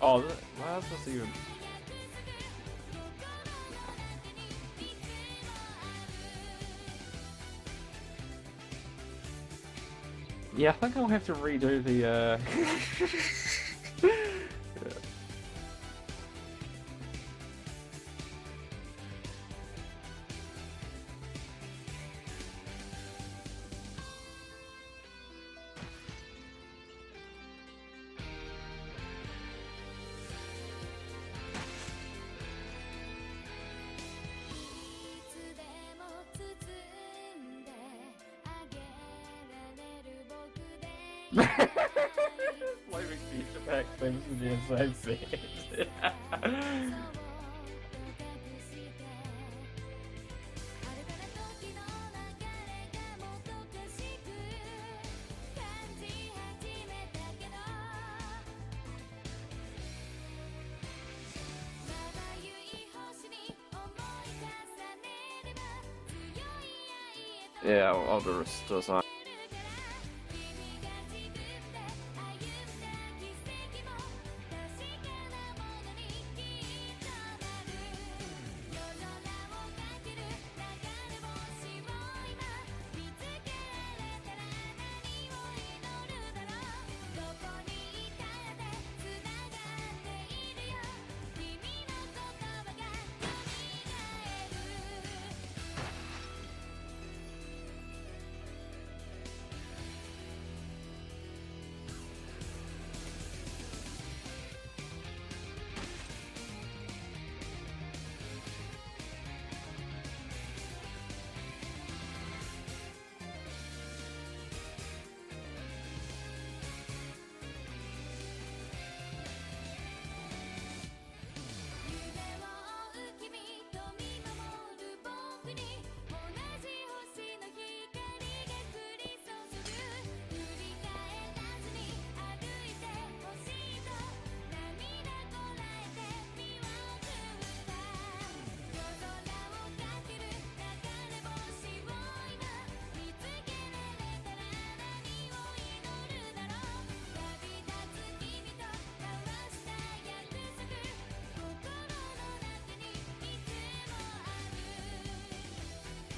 Oh, why is this even? Yeah, I think I'll have to redo the. Flaming future pack seems to be the same set. Yeah, I'll do restore sign.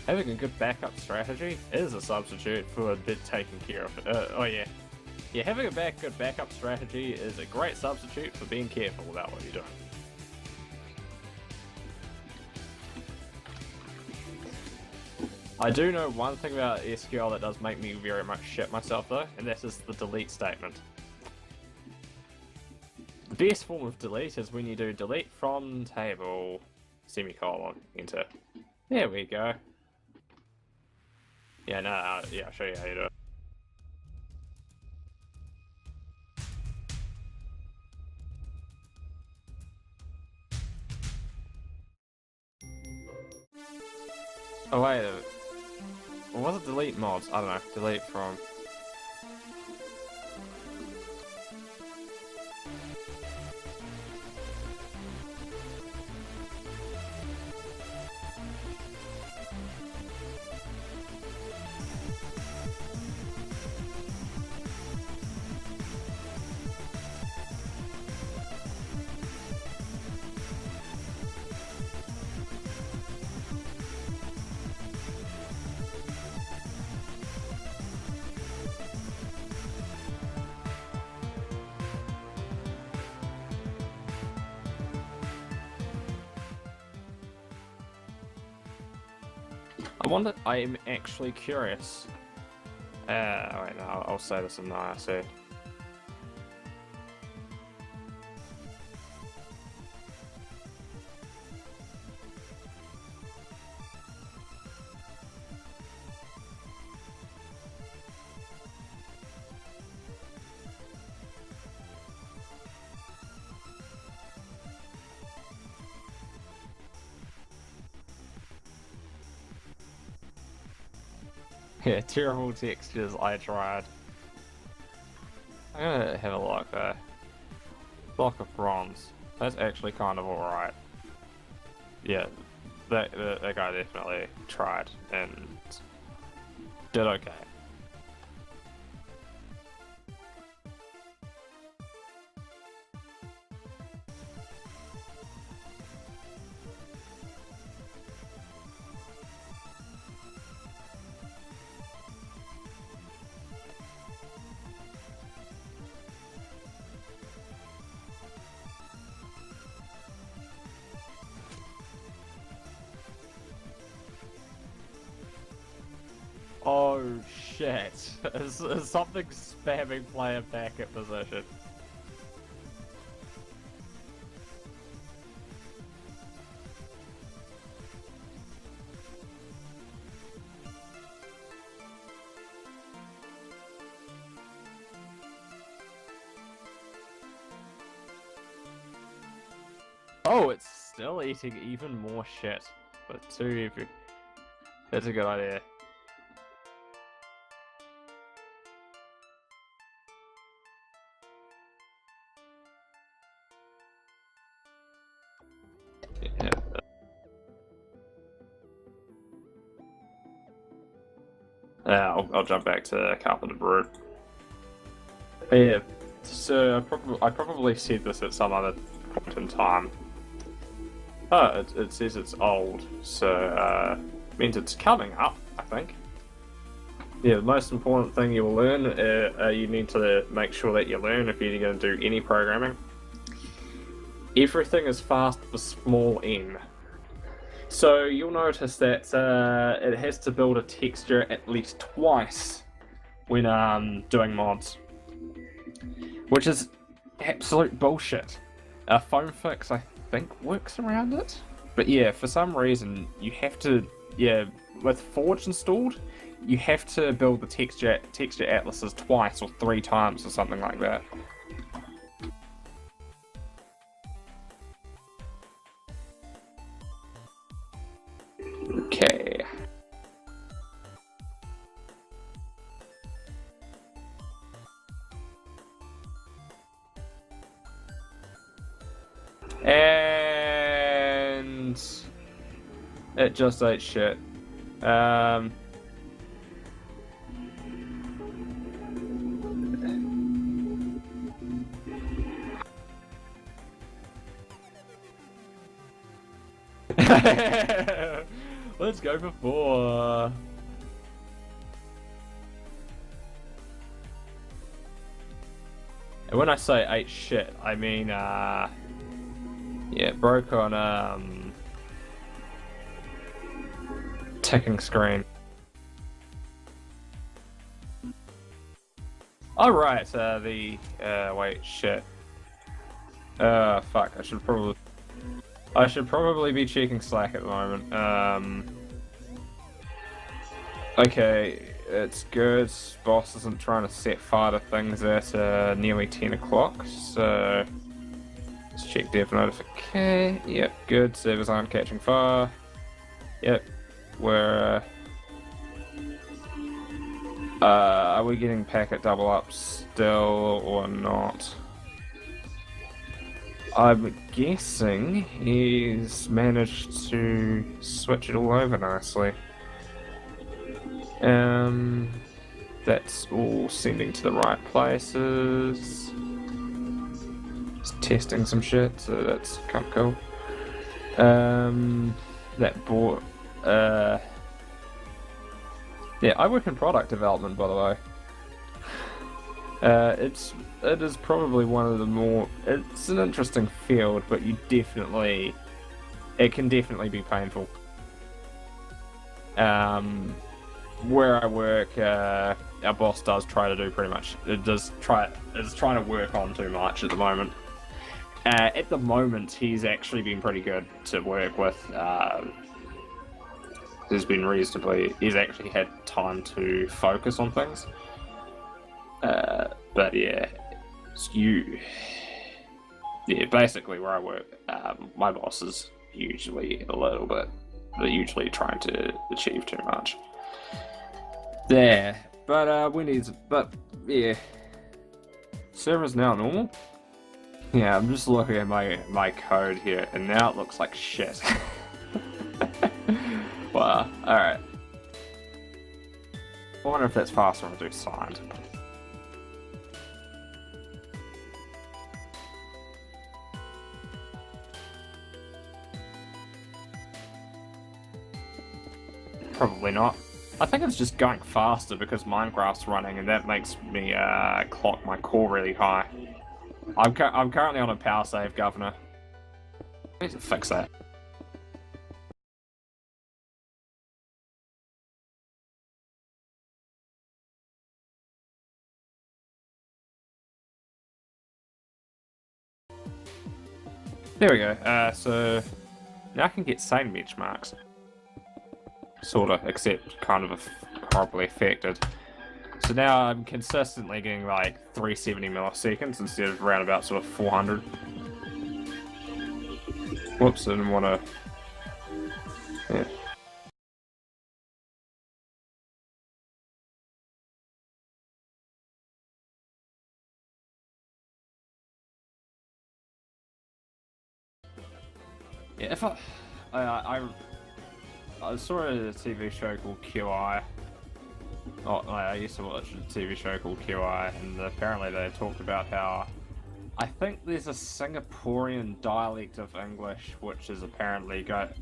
Having a good backup strategy is a substitute for a bit taking care of it. Oh yeah. Yeah, having a good backup strategy is a great substitute for being careful about what you're doing. I do know one thing about SQL that does make me very much shit myself though, and that is the delete statement. The best form of delete is when you do delete from table, semicolon, enter. There we go. Yeah, no, yeah, I'll show you how you do it. Oh wait, was it delete mods? I don't know, delete from... wonder. I'm actually curious. Wait, no, I'll say this in the IRC. Yeah, terrible textures, I tried. I'm gonna have a look though. Block of bronze. That's actually kind of alright. Yeah, that guy definitely tried and did okay. Oh shit. Is something spamming player back at position? Oh, it's still eating even more shit. But too heavy. That's a good idea. Yeah. I'll jump back to Carpenter Brute. Yeah, so I probably said this at some other point in time. Oh, it says it's old, so means it's coming up, I think. Yeah, the most important thing you will learn, you need to make sure that you learn if you're going to do any programming. Everything is fast for small n. So you'll notice that it has to build a texture at least twice when doing mods, which is absolute bullshit. Foam Fix, I think, works around it, but yeah, for some reason you have to, with Forge installed, you have to build the texture atlases twice or 3 times or something like that. Okay. And it just ate shit. Let's go for 4. And when I say ate shit, I mean yeah, broke on ticking screen. All right, wait, shit. Fuck, I should probably be checking Slack at the moment. Okay, it's good. Boss isn't trying to set fire to things at nearly 10 o'clock, so let's check dev notification. Yep, good. Servers aren't catching fire. Yep, we're. Are we getting packet double up still or not? I'm guessing he's managed to switch it all over nicely. That's all sending to the right places. Just testing some shit, so that's kind of cool. That board. Yeah, I work in product development, by the way. It is probably one of the more. It's an interesting field, but it can definitely be painful. Where I work, our boss does try to do pretty much. Is trying to work on too much at the moment. At the moment, he's actually been pretty good to work with. He's actually had time to focus on things. But yeah, basically where I work, my boss is usually they're usually trying to achieve too much. There, but yeah, server's now normal. Yeah, I'm just looking at my code here, and now it looks like shit. Wow. All right. I wonder if that's faster when I do signed. Probably not. I think it's just going faster because Minecraft's running, and that makes me clock my core really high. I'm currently on a power save, Governor. I need to fix that. There we go. So now I can get sane benchmarks. Sorta, except kind of horribly affected. So now I'm consistently getting like 370 milliseconds instead of around about sort of 400. Whoops, I didn't want to... Yeah. Yeah, if I saw a TV show called QI. Oh, I used to watch a TV show called QI, and apparently they talked about how I think there's a Singaporean dialect of English which is apparently got.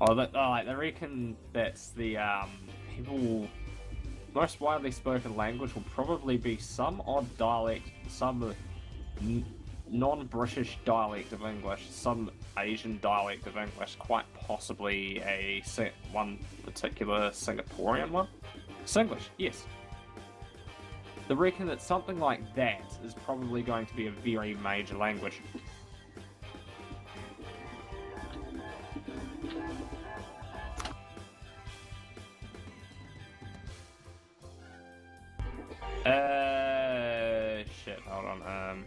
They reckon that's the people most widely spoken language will probably be some odd dialect, some non-British dialect of English, some Asian dialect of English, quite possibly one particular Singaporean one. Singlish, yes. They reckon that something like that is probably going to be a very major language. Shit, hold on,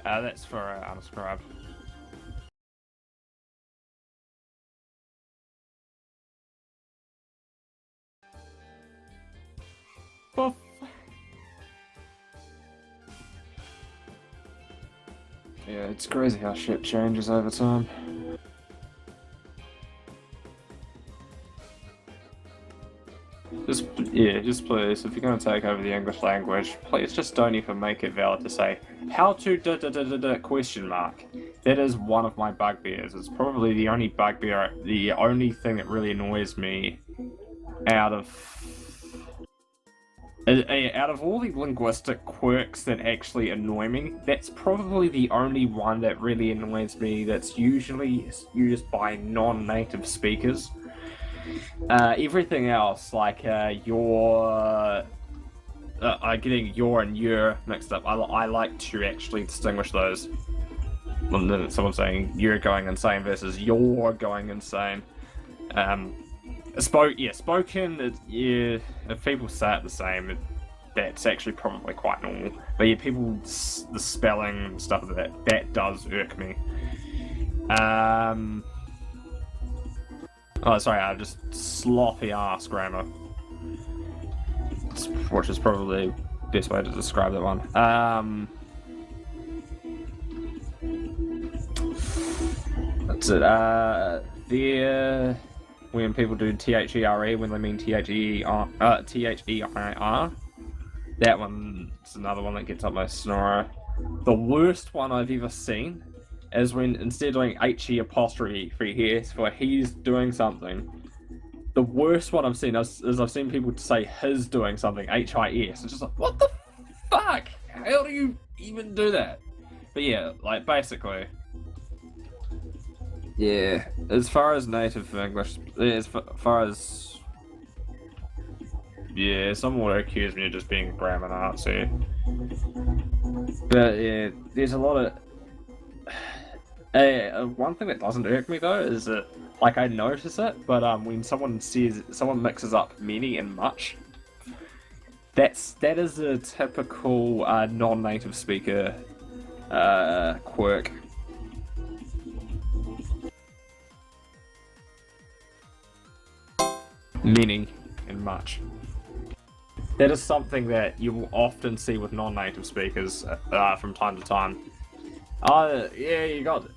that's for unscribed. Well, yeah, it's crazy how shit changes over time. Just please, if you're going to take over the English language, please just don't even make it valid to say, how to question mark. That is one of my bugbears. It's probably the only bugbear, the only thing that really annoys me out of all the linguistic quirks that actually annoy me, that's probably the only one that really annoys me that's usually used by non-native speakers. Everything else, like your... getting your and your mixed up, I like to actually distinguish those. When someone's saying you're going insane versus you're going insane. Spoken, if people say it the same, that's actually probably quite normal. But yeah, the spelling and stuff of that does irk me. Oh, sorry, just sloppy ass grammar. Which is probably the best way to describe that one. What's it? There, when people do THERE when they mean THEIR, that one's another one that gets up my snorer. The worst one I've ever seen is when instead of doing HE apostrophe here for he's doing something. The worst one I've seen is I've seen people say his doing something, HIS. It's just like, what the fuck? How do you even do that? But yeah, like basically. Yeah, as far as native English, as far as... Yeah, someone would accuse me of just being grammar Nazi. But yeah, there's a lot of... one thing that doesn't irk me though is that, like, I notice it, but when someone mixes up many and much, that is a typical non-native speaker quirk. Many and much. That is something that you will often see with non-native speakers from time to time. Yeah, you got...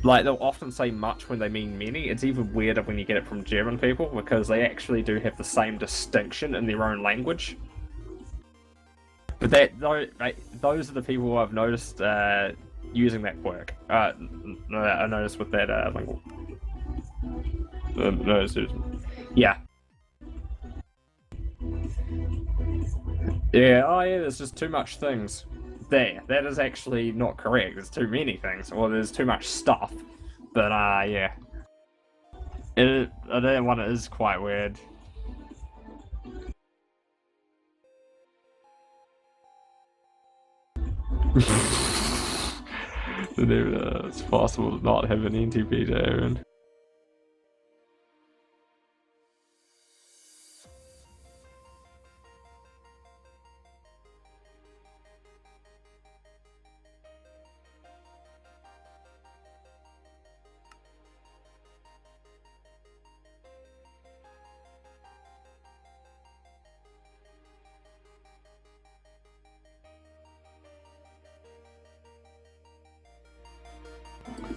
Like, they'll often say much when they mean many. It's even weirder when you get it from German people, because they actually do have the same distinction in their own language. But those are the people who I've noticed using that quirk. I noticed with that lingual. No, yeah. Yeah, oh yeah, there's just too much things. There, that is actually not correct. There's too many things, or there's too much stuff. But yeah. That one is quite weird. It's possible to not have an NTP to Aaron.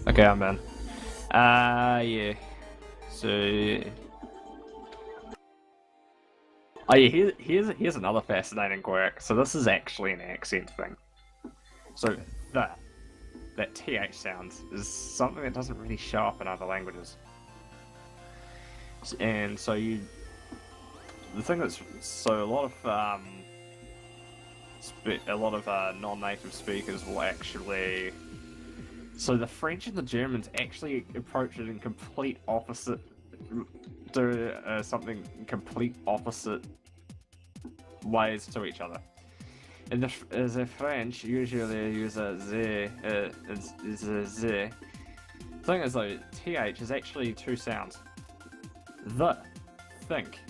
Okay, I'm in. Yeah. So... Oh yeah, here's another fascinating quirk. So this is actually an accent thing. So that TH sound is something that doesn't really show up in other languages. And so the thing that's, so a lot of non-native speakers will actually... So the French and the Germans actually approach it in complete opposite, something complete opposite ways to each other. And the French usually use a z, z. The thing is though, th is actually two sounds. The, think.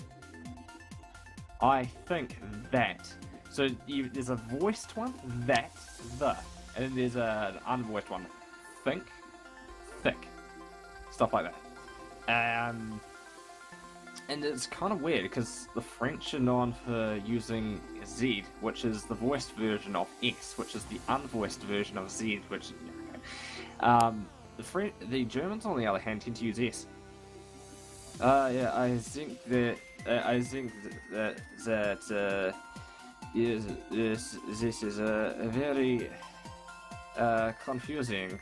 I think that. So there's a voiced one, that, the, and then there's an unvoiced one. Think, thick, stuff like that. And it's kind of weird because the French are known for using Z, which is the voiced version of S, which is the unvoiced version of Z, which the Germans on the other hand tend to use S. Yeah, I think that this is a very confusing.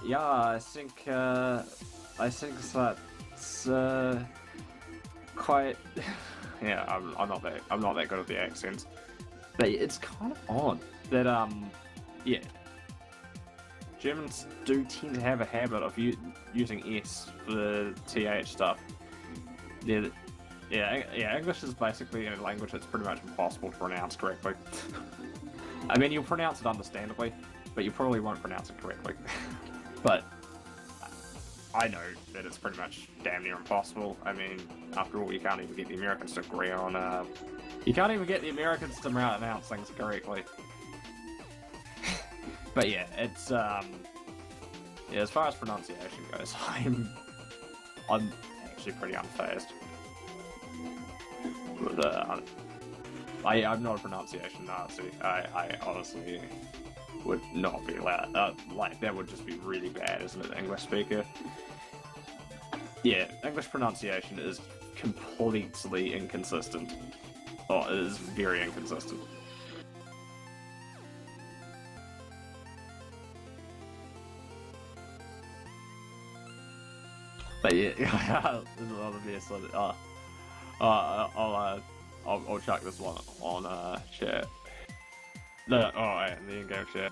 Yeah, I think that's quite. Yeah, I'm not that good at the accents, but it's kind of odd that yeah, Germans do tend to have a habit of using S for the TH stuff. Yeah, English is basically a language that's pretty much impossible to pronounce correctly. I mean, you'll pronounce it understandably, but you probably won't pronounce it correctly. But I know that it's pretty much damn near impossible. I mean, after all, you can't even get the Americans to agree on... you can't even get the Americans to pronounce things correctly. But yeah, it's... yeah, as far as pronunciation goes, I'm actually pretty unfazed. But, I'm not a pronunciation Nazi. I honestly would not be allowed. Like, that would just be really bad, isn't it, English speaker? Yeah, English pronunciation is completely inconsistent. Oh, it is very inconsistent. But yeah, there's a lot of mess on it. I'll chuck this one on chat. No, alright, in the in-game chat.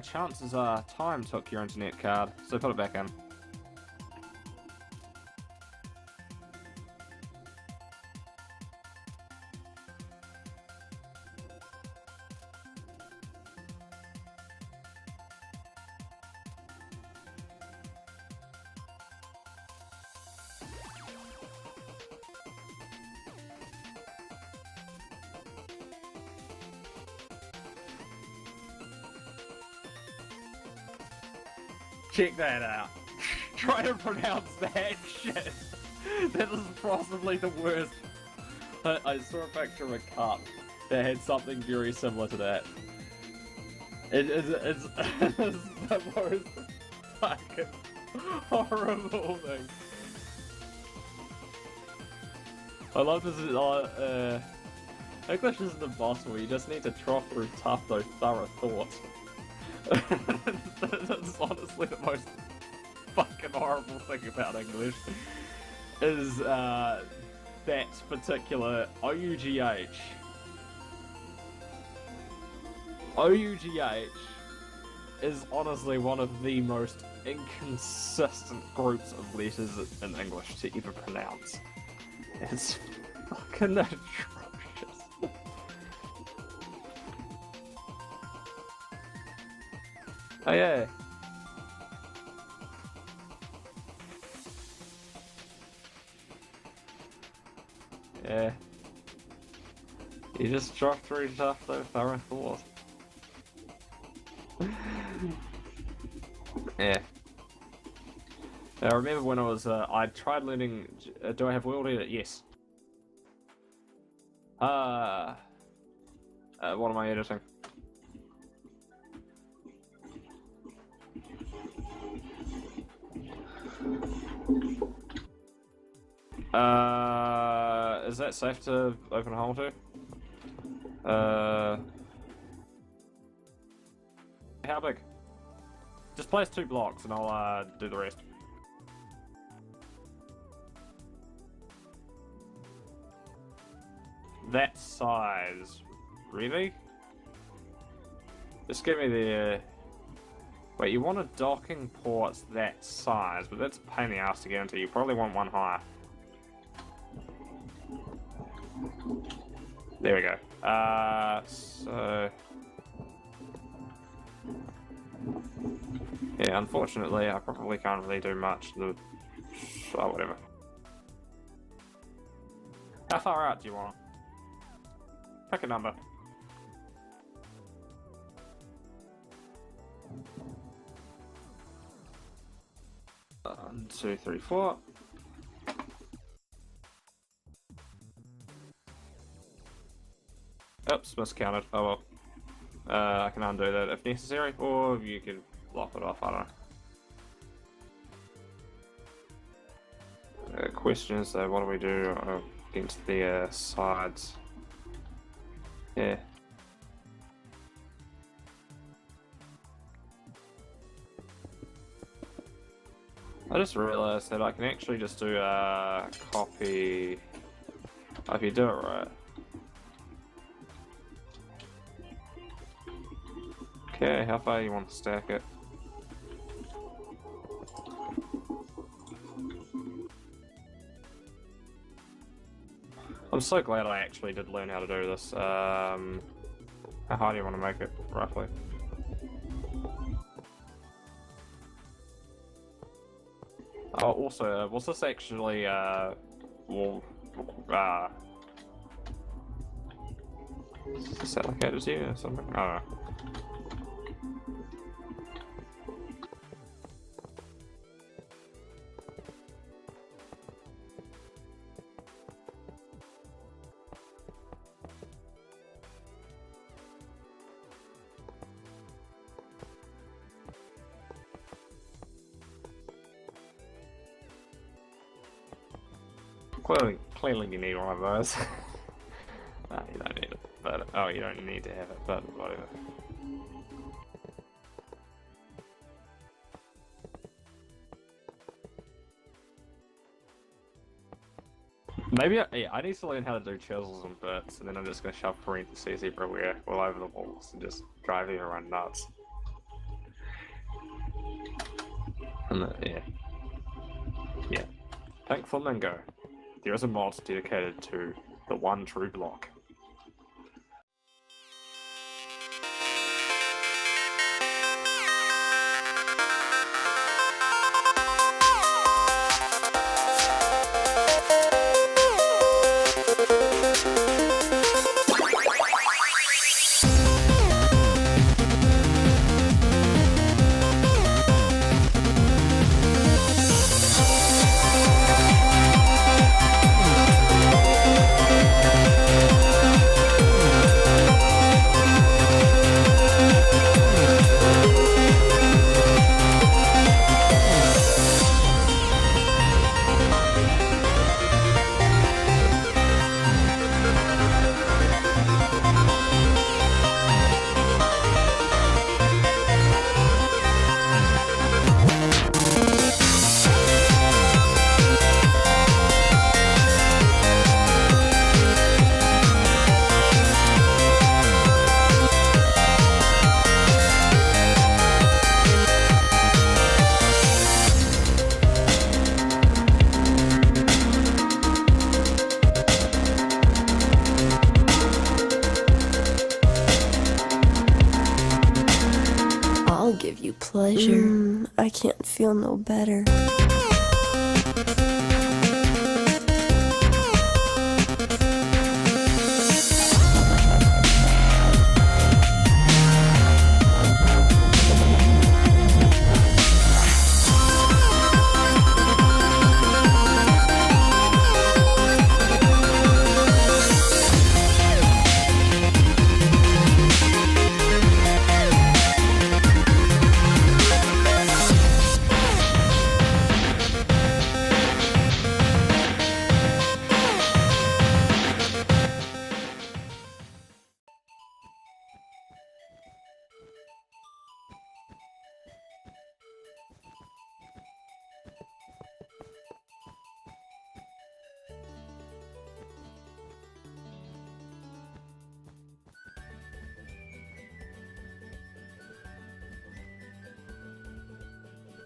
Chances are time took your internet card, so put it back in. Check that out. Try to pronounce that shit. That is possibly the worst. I saw a picture of a cup that had something very similar to that. It's the most fucking horrible thing. I love this. English isn't impossible. You just need to trough through tough, though thorough thoughts. That's honestly the most fucking horrible thing about English, is that particular OUGH. OUGH is honestly one of the most inconsistent groups of letters in English to ever pronounce. It's fucking atrocious. Oh yeah. Yeah. You just drop through stuff though, thorough thought. Yeah. I remember when I was, I tried learning, do I have world edit? Yes. What am I editing? Is that safe to open a hole to? How big? Just place 2 blocks and I'll do the rest. That size, really? Just give me the. Wait, you want a docking port that size, but that's a pain in the ass to get into. You probably want one higher. There we go. So... yeah, unfortunately, I probably can't really do much. Oh, whatever. How far out do you want? Pick a number. One, 2, 3, 4. Oops, miscounted. Oh well. I can undo that if necessary, or you can block it off, I don't know. Question is though, what do we do against the sides? Yeah. I just realized that I can actually just do a copy. If you do it right. Okay, how far you want to stack it? I'm so glad I actually did learn how to do this. How high do you want to make it, roughly? Oh, also, was this actually, well, Is that allocated to you or something? I don't know. Clearly you need one of those. Nah, you don't need it. But oh, you don't need to have it. But whatever. Maybe I need to learn how to do chisels and bits, and then I'm just gonna shove parentheses everywhere, all over the walls, and just drive everyone nuts. And yeah. Pink Flamingo. There is a mod dedicated to the one true block. I'll give you pleasure. I can't feel no better.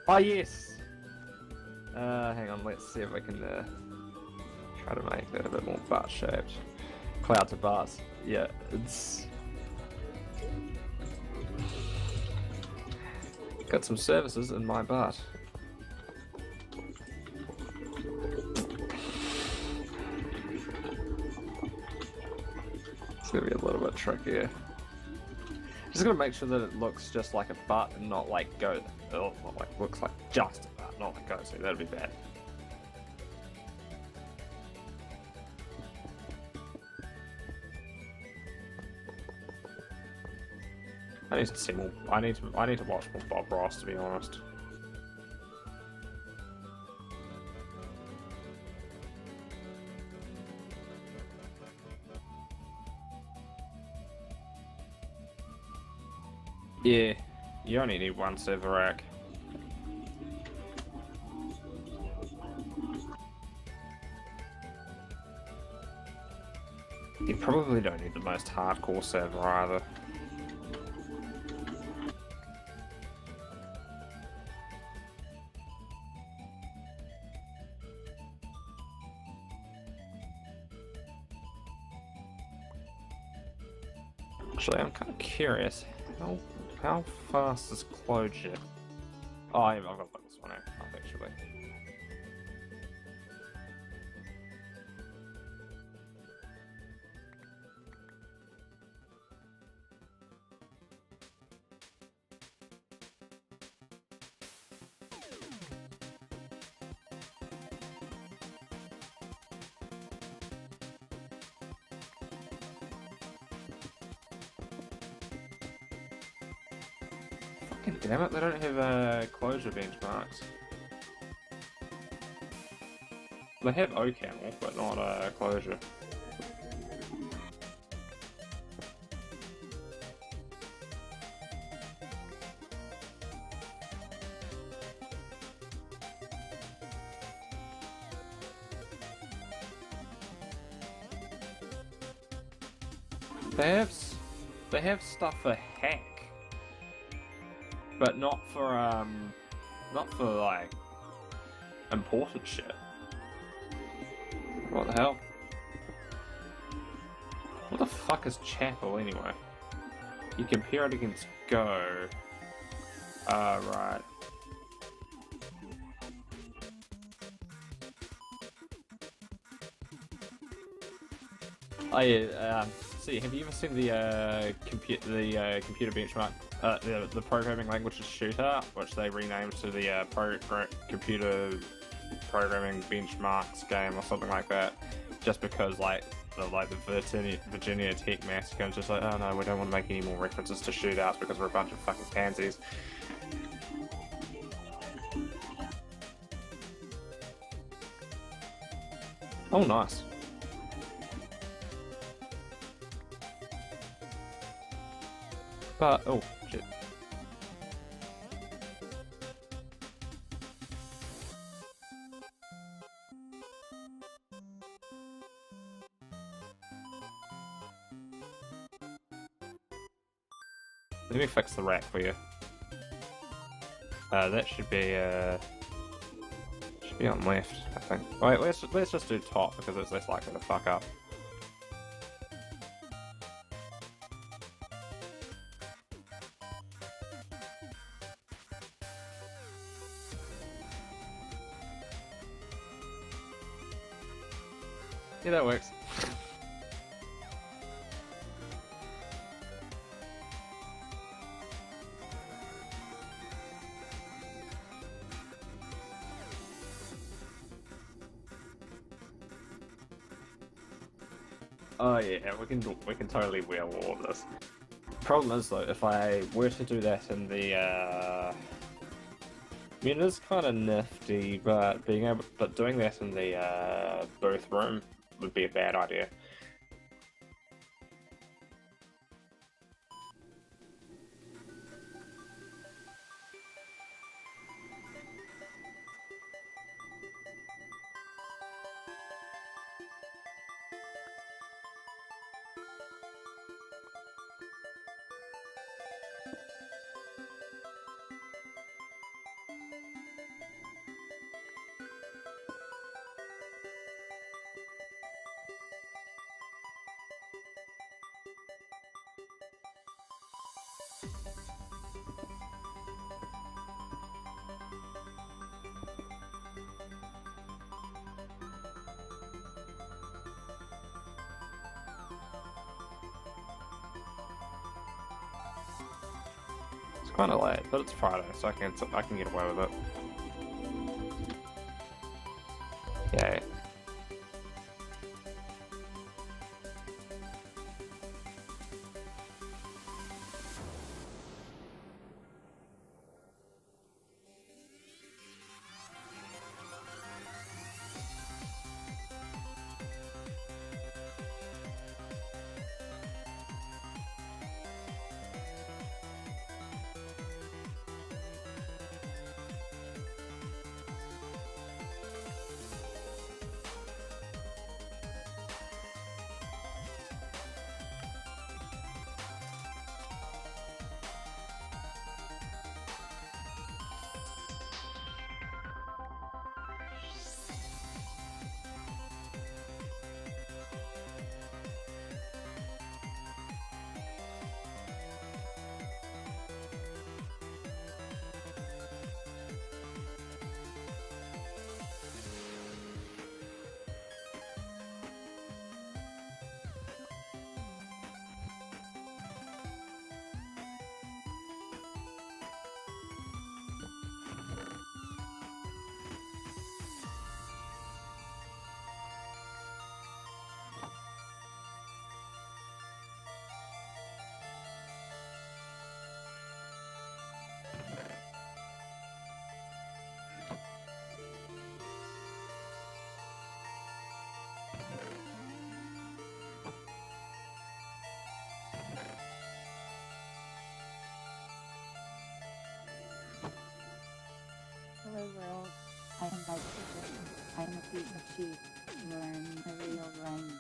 Oh yes! Hang on, let's see if I can try to make that a bit more butt shaped. Cloud to bars. Yeah, it's got some services in my butt. It's gonna be a little bit trickier. Just gonna make sure that it looks just like a butt and not like goat. Oh, not like looks like just a butt, not like goat. So that'd be bad. I need to see more. I need to watch more Bob Ross, to be honest. Yeah, you only need one server rack. You probably don't need the most hardcore server either. Actually, I'm kind of curious. How fast is closure? Oh, I've got to put this one out, actually. Fucking damn it, they don't have closure benchmarks. They have OCaml, but not closure. They have stuff for hack, but not for like important shit. What the hell? What the fuck is Chapel anyway? You compare it against Go. Right. Oh yeah. See, have you ever seen the computer benchmark, the programming languages shooter, which they renamed to the computer programming benchmarks game or something like that, just because the Virginia Tech massacre is just like, oh no, we don't want to make any more references to shootouts because we're a bunch of fucking pansies. Oh, nice. But, oh, shit. Let me fix the rack for you. That should be on left, I think. Wait, let's just do top because it's less likely to fuck up. Yeah, that works. Oh yeah, we can totally wheel all of this. Problem is though, if I were to do that in the I mean, it is kind of nifty, but doing that in the booth room would be a bad idea. It's kind of late, but it's Friday, so I can get away with it. Yeah. Hello world. I am like I am a piece of sheep. Learn the real language.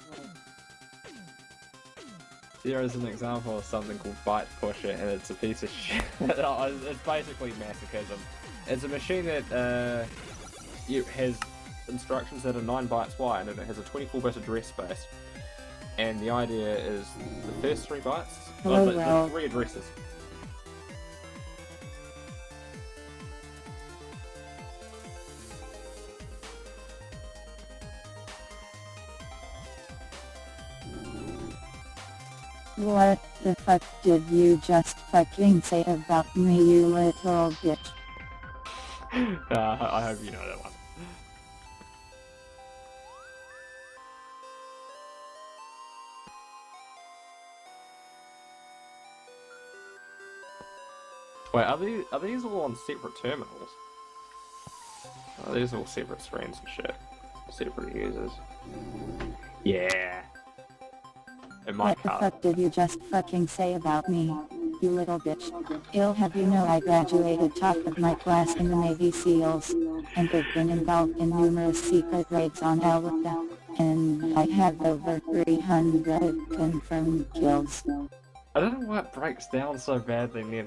There is an example of something called Byte Pusher, and it's a piece of shit. It's basically masochism. It's a machine that has instructions that are 9 bytes wide, and it has a 24-bit address space. And the idea is the first 3 bytes, Hello, the world. 3 addresses. What the fuck did you just fucking say about me, you little bitch? I hope you know that one. Wait, are these all on separate terminals? Oh, these are all separate screens and shit. Separate users. Yeah. In my What the car. fuck did you just fucking say about me, you little bitch? Ill have you know I graduated top of my class in the Navy SEALs, and have been involved in numerous secret raids on Alabama, and I have over 300 confirmed kills. I don't know why it breaks down so badly near the